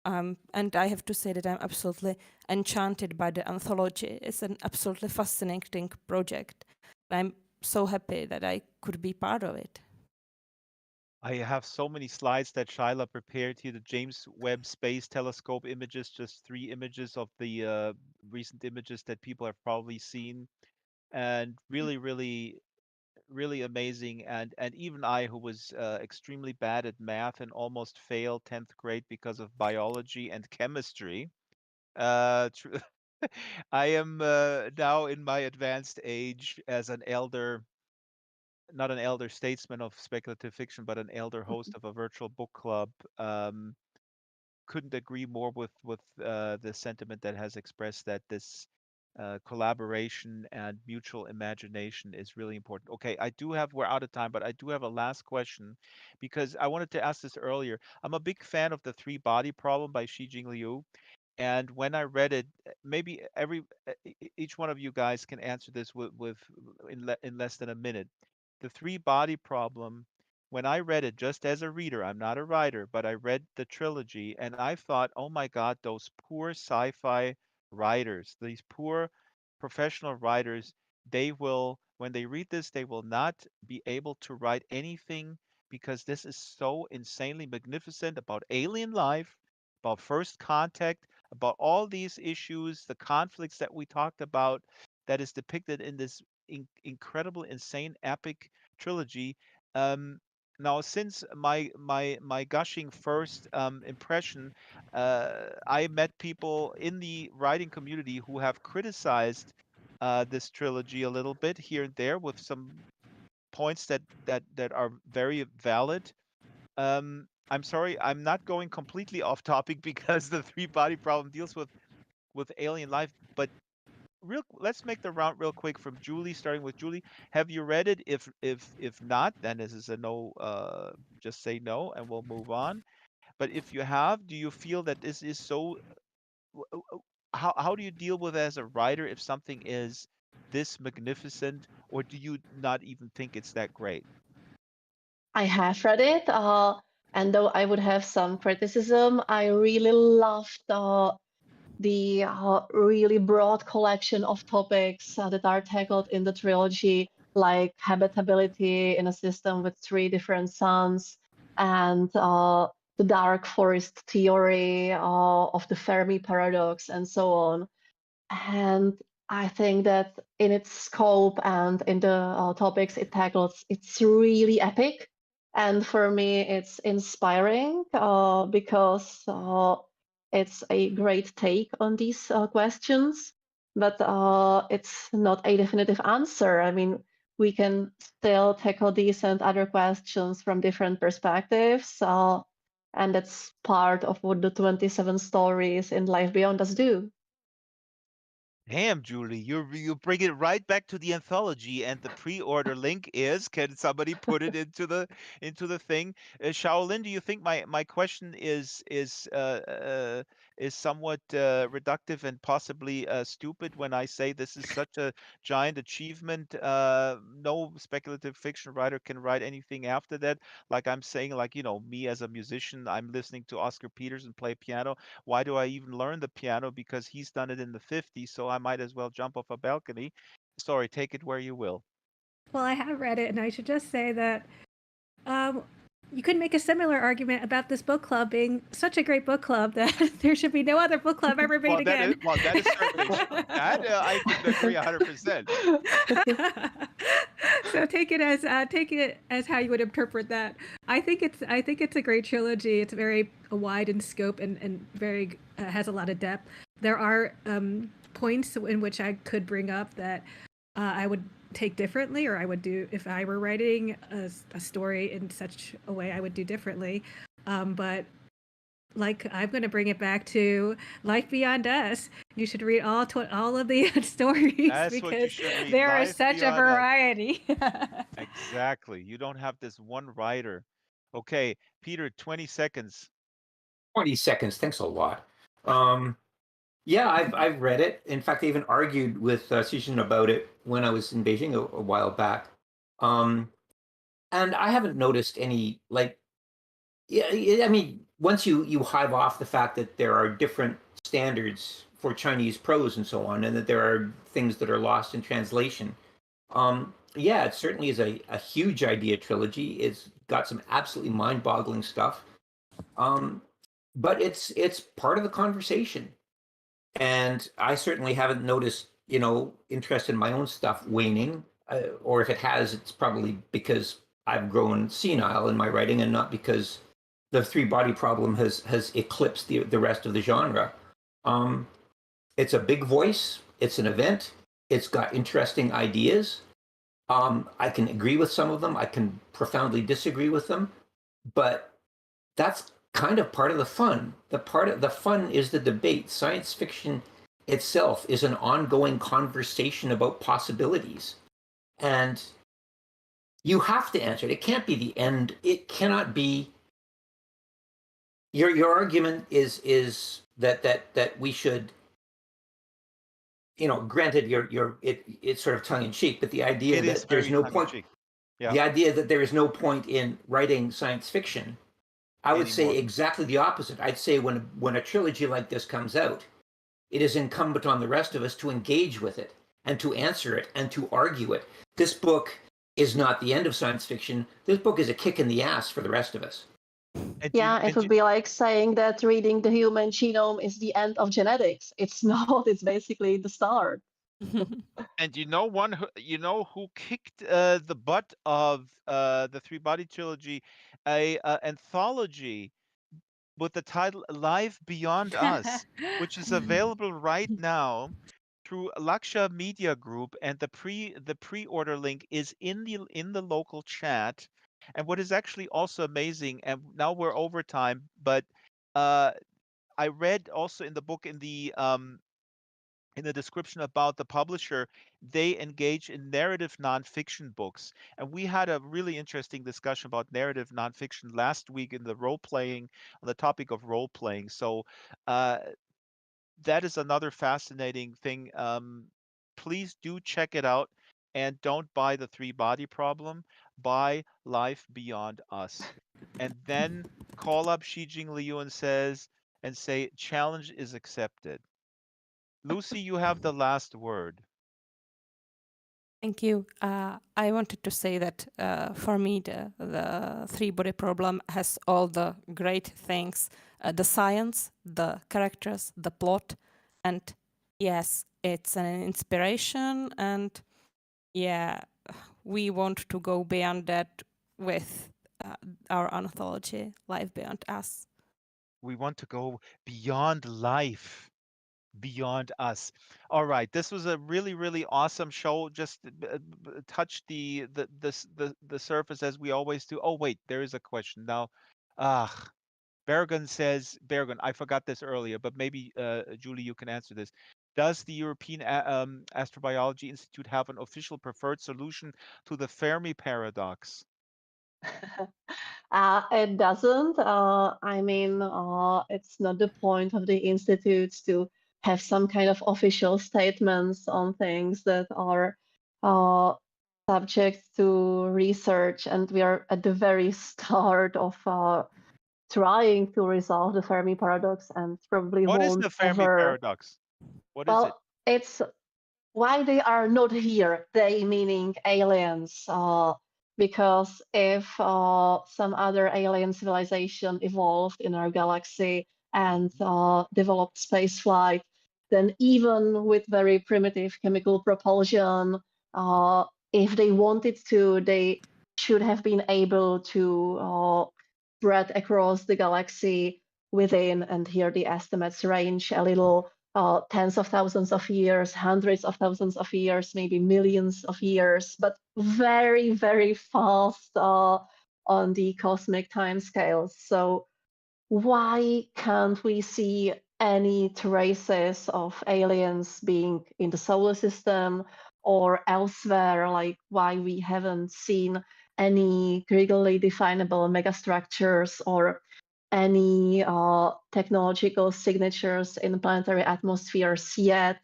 and I have to say that I'm absolutely enchanted by the anthology. It's an absolutely fascinating project. I'm so happy that I could be part of it. I have so many slides that Shyla prepared here. The James Webb Space Telescope images, just 3 images of the recent images that people have probably seen, and really amazing. And even I, who was extremely bad at math and almost failed 10th grade because of biology and chemistry, I am now in my advanced age as an elder, not an elder statesman of speculative fiction, but an elder host of a virtual book club. Couldn't agree more with the sentiment that has expressed that this collaboration and mutual imagination is really important. Okay, we're out of time, but I do have a last question because I wanted to ask this earlier. I'm a big fan of the three body problem by Xi Jingliu. And when I read it, maybe each one of you guys can answer this in less than a minute. The three body problem. When I read it, just as a reader, I'm not a writer, but I read the trilogy, and I thought, oh my God, those poor sci-fi writers, these poor professional writers, they will, when they read this, they will not be able to write anything because this is so insanely magnificent about alien life, about first contact, about all these issues, the conflicts that we talked about, that is depicted in this incredible, insane, epic trilogy. Um, Now, since my gushing first impression, I met people in the writing community who have criticized this trilogy a little bit here and there with some points that are very valid. I'm sorry, I'm not going completely off topic because the three body problem deals with alien life, but let's make the round real quick from Julie, starting with Julie. Have you read it? If not, then this is a no, just say no and we'll move on. But if you have, do you feel that this is so how do you deal with it as a writer if something is this magnificent, or do you not even think it's that great? I have read it, and though I would have some criticism, I really loved the really broad collection of topics that are tackled in the trilogy, like habitability in a system with three different suns, and the dark forest theory of the Fermi paradox, and so on. And I think that in its scope and in the topics it tackles, it's really epic. And for me, it's inspiring because it's a great take on these questions, but it's not a definitive answer. I mean, we can still tackle these and other questions from different perspectives. And that's part of what the 27 stories in Life Beyond us do. Damn, Julie, you bring it right back to the anthology, and the pre-order link is. Can somebody put it into the thing? Shaolin, do you think my question is somewhat reductive and possibly stupid when I say this is such a giant achievement? No speculative fiction writer can write anything after that. Like I'm saying, like me as a musician, I'm listening to Oscar Peterson play piano. Why do I even learn the piano? Because he's done it in the 50s, so I might as well jump off a balcony. Sorry, take it where you will. Well, I have read it, and I should just say that you could make a similar argument about this book club being such a great book club that there should be no other book club ever made again. That is certainly true. That I can agree 100%. So take it as how you would interpret that. I think it's a great trilogy. It's very wide in scope and very has a lot of depth. There are points in which I could bring up that I would take differently, or I would do if I were writing a story in such a way I would do differently. But like, I'm going to bring it back to Life Beyond Us. You should read all of the stories. That's because what you should read. there is Life such a Beyond Us. variety. Exactly. You don't have this one writer. Okay, Peter, 20 seconds. 20 seconds. Thanks a lot. Yeah, I've read it. In fact, I even argued with Sishin about it when I was in Beijing a while back. And I haven't noticed any yeah, I mean, once you hive off the fact that there are different standards for Chinese prose and so on, and that there are things that are lost in translation. Yeah, it certainly is a huge idea trilogy. It's got some absolutely mind-boggling stuff. But it's part of the conversation. And I certainly haven't noticed, interest in my own stuff waning, or if it has, it's probably because I've grown senile in my writing, and not because the three body problem has eclipsed the rest of the genre. It's a big voice. It's an event. It's got interesting ideas. I can agree with some of them. I can profoundly disagree with them, but that's kind of part of the fun. The fun is the debate. Science fiction itself is an ongoing conversation about possibilities, and you have to answer it. It can't be the end. It cannot be, Your argument is that we should, granted it's sort of tongue in cheek, but the idea It is that there's very no tongue in point, cheek. Yeah. the idea that there is no point in writing science fiction, I would Anymore. say exactly the opposite. I'd say when a trilogy like this comes out, it is incumbent on the rest of us to engage with it and to answer it and to argue it. This book is not the end of science fiction. This book is a kick in the ass for the rest of us. Yeah, it would be like saying that reading the human genome is the end of genetics. It's not. It's basically the start. And you know who kicked the butt of the Three Body Trilogy, a anthology with the title "Life Beyond Us," which is available right now through Laksha Media Group, and the pre-order link is in the local chat. And what is actually also amazing, and now we're over time, but I read also in the book in the description about the publisher, they engage in narrative nonfiction books. And we had a really interesting discussion about narrative nonfiction last week in the role playing, on the topic of role playing. So that is another fascinating thing. Please do check it out, and don't buy the Three Body Problem. Buy Life Beyond Us. And then call up Xi Jing Liu and say, challenge is accepted. Lucy, you have the last word. Thank you. I wanted to say that for me, the Three Body Problem has all the great things, the science, the characters, the plot, and yes, it's an inspiration, and yeah, we want to go beyond that with our anthology, Life Beyond Us. We want to go beyond life, beyond us. All right, this was a really, really awesome show. Just touch the surface as we always do. Oh wait, there is a question now. Ah, Bergen says, Bergen, I forgot this earlier, but maybe Julie, you can answer this. Does the European Astrobiology Institute have an official preferred solution to the Fermi paradox? It doesn't. It's not the point of the institutes to have some kind of official statements on things that are subject to research, and we are at the very start of trying to resolve the Fermi paradox, and probably What is won't the Fermi ever. paradox? What is it? Well, it's why they are not here, they meaning aliens, because if some other alien civilization evolved in our galaxy and developed spaceflight, then even with very primitive chemical propulsion, if they wanted to, they should have been able to spread across the galaxy within, and here the estimates range a little, tens of thousands of years, hundreds of thousands of years, maybe millions of years, but very, very fast on the cosmic timescales. So why can't we see any traces of aliens being in the solar system or elsewhere? Like why we haven't seen any clearly definable megastructures or any technological signatures in planetary atmospheres yet,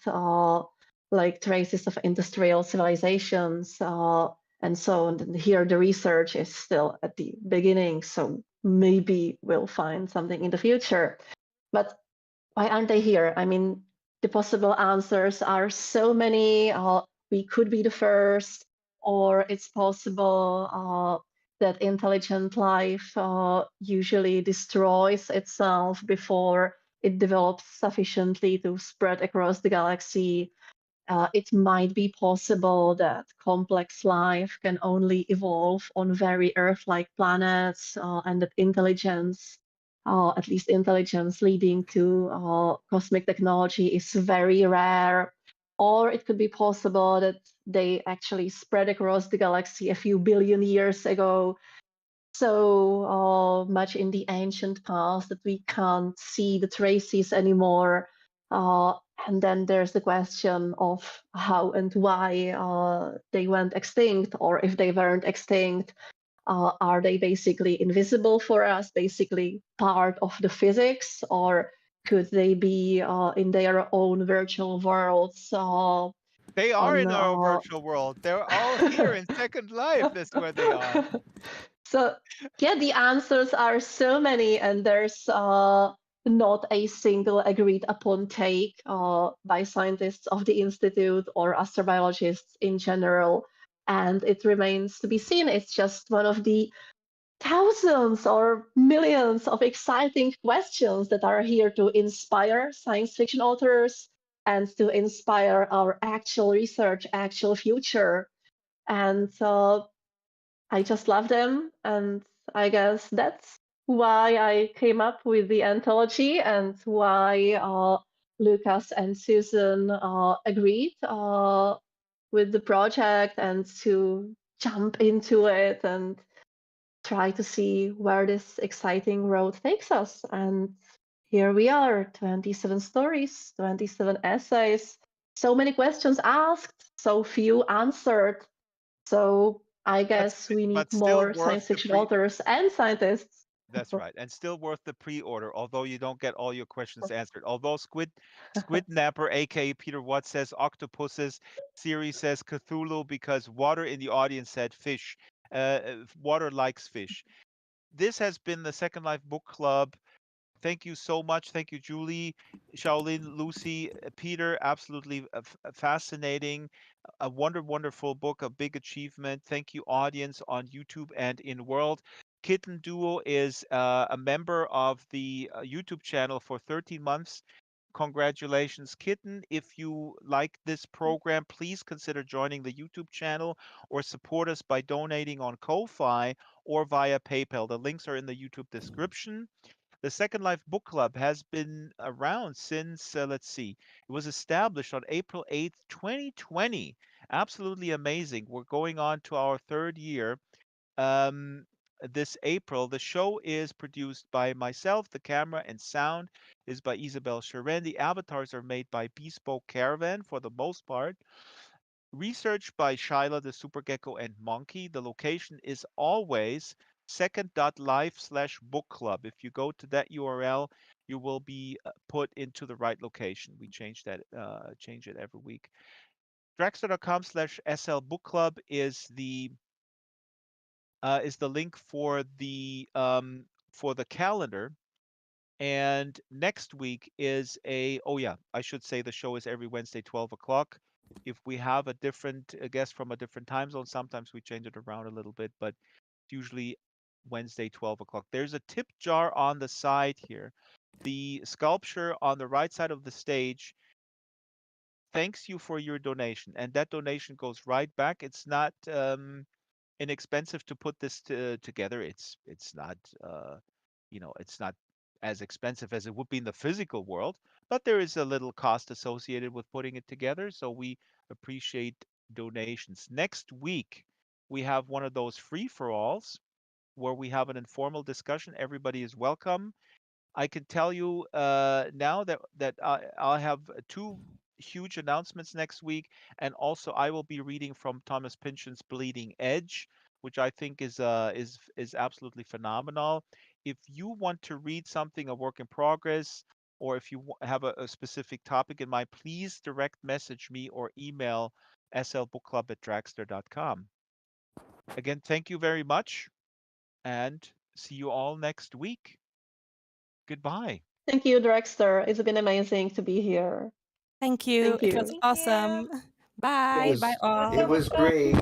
like traces of industrial civilizations and so on. And here the research is still at the beginning, so maybe we'll find something in the future. But why aren't they here? I mean, the possible answers are so many. We could be the first, or it's possible that intelligent life usually destroys itself before it develops sufficiently to spread across the galaxy. It might be possible that complex life can only evolve on very Earth-like planets, and that intelligence, at least intelligence leading to cosmic technology, is very rare. Or it could be possible that they actually spread across the galaxy a few billion years ago, so much in the ancient past that we can't see the traces anymore. And then there's the question of how and why they went extinct, or if they weren't extinct, Are they basically invisible for us, basically part of the physics, or could they be in their own virtual worlds? They are in our on virtual world. They're all here in Second Life. That's where they are. So yeah, the answers are so many, and there's not a single agreed upon take by scientists of the Institute or astrobiologists in general. And it remains to be seen. It's just one of the thousands or millions of exciting questions that are here to inspire science fiction authors and to inspire our actual research, actual future. And I just love them, and I guess that's why I came up with the anthology and why Lucas and Susan agreed with the project and to jump into it and try to see where this exciting road takes us. And here we are, 27 stories, 27 essays, so many questions asked, so few answered. So I guess we need But still more worth science the fiction authors and scientists. That's right, and still worth the pre-order, although you don't get all your questions answered. Although Squid Napper, aka Peter Watt, says octopuses, Siri says Cthulhu because water in the audience said fish. Water likes fish. This has been the Second Life Book Club. Thank you so much. Thank you, Julie, Shaolin, Lucy, Peter. Absolutely fascinating. A wonderful book, a big achievement. Thank you, audience on YouTube and in world. Kitten Duo is a member of the YouTube channel for 13 months. Congratulations, Kitten. If you like this program, please consider joining the YouTube channel or support us by donating on Ko-Fi or via PayPal. The links are in the YouTube description. The Second Life Book Club has been around since, let's see, it was established on April 8th, 2020. Absolutely amazing. We're going on to our third year. This April, the show is produced by myself. The camera and sound is by Isabel Sharon. The avatars are made by Bespoke Caravan for the most part. Research by Shyla, the Super Gecko, and Monkey. The location is always second.life/book club. If you go to that URL, you will be put into the right location. We change that, change it every week. Draxtor.com/SL Book Club is the link for the calendar. And next week is oh yeah, I should say the show is every Wednesday, 12 o'clock. If we have a different guest from a different time zone, sometimes we change it around a little bit, but usually Wednesday, 12 o'clock. There's a tip jar on the side here. The sculpture on the right side of the stage thanks you for your donation, and that donation goes right back. It's not inexpensive to put this together. It's not it's not as expensive as it would be in the physical world, but there is a little cost associated with putting it together. So we appreciate donations. Next week we have one of those free-for-alls where we have an informal discussion. Everybody is welcome. I can tell you now that I'll have two huge announcements next week, and also I will be reading from Thomas Pynchon's Bleeding Edge, which I think is absolutely phenomenal. If you want to read something, a work in progress, or if you have a specific topic in mind, please direct message me or email slbookclub@draxtor.com. Again, thank you very much, and see you all next week. Goodbye. Thank you, Draxtor. It's been amazing to be here. Thank you. Thank It you. was awesome. Bye. Bye all. It was great.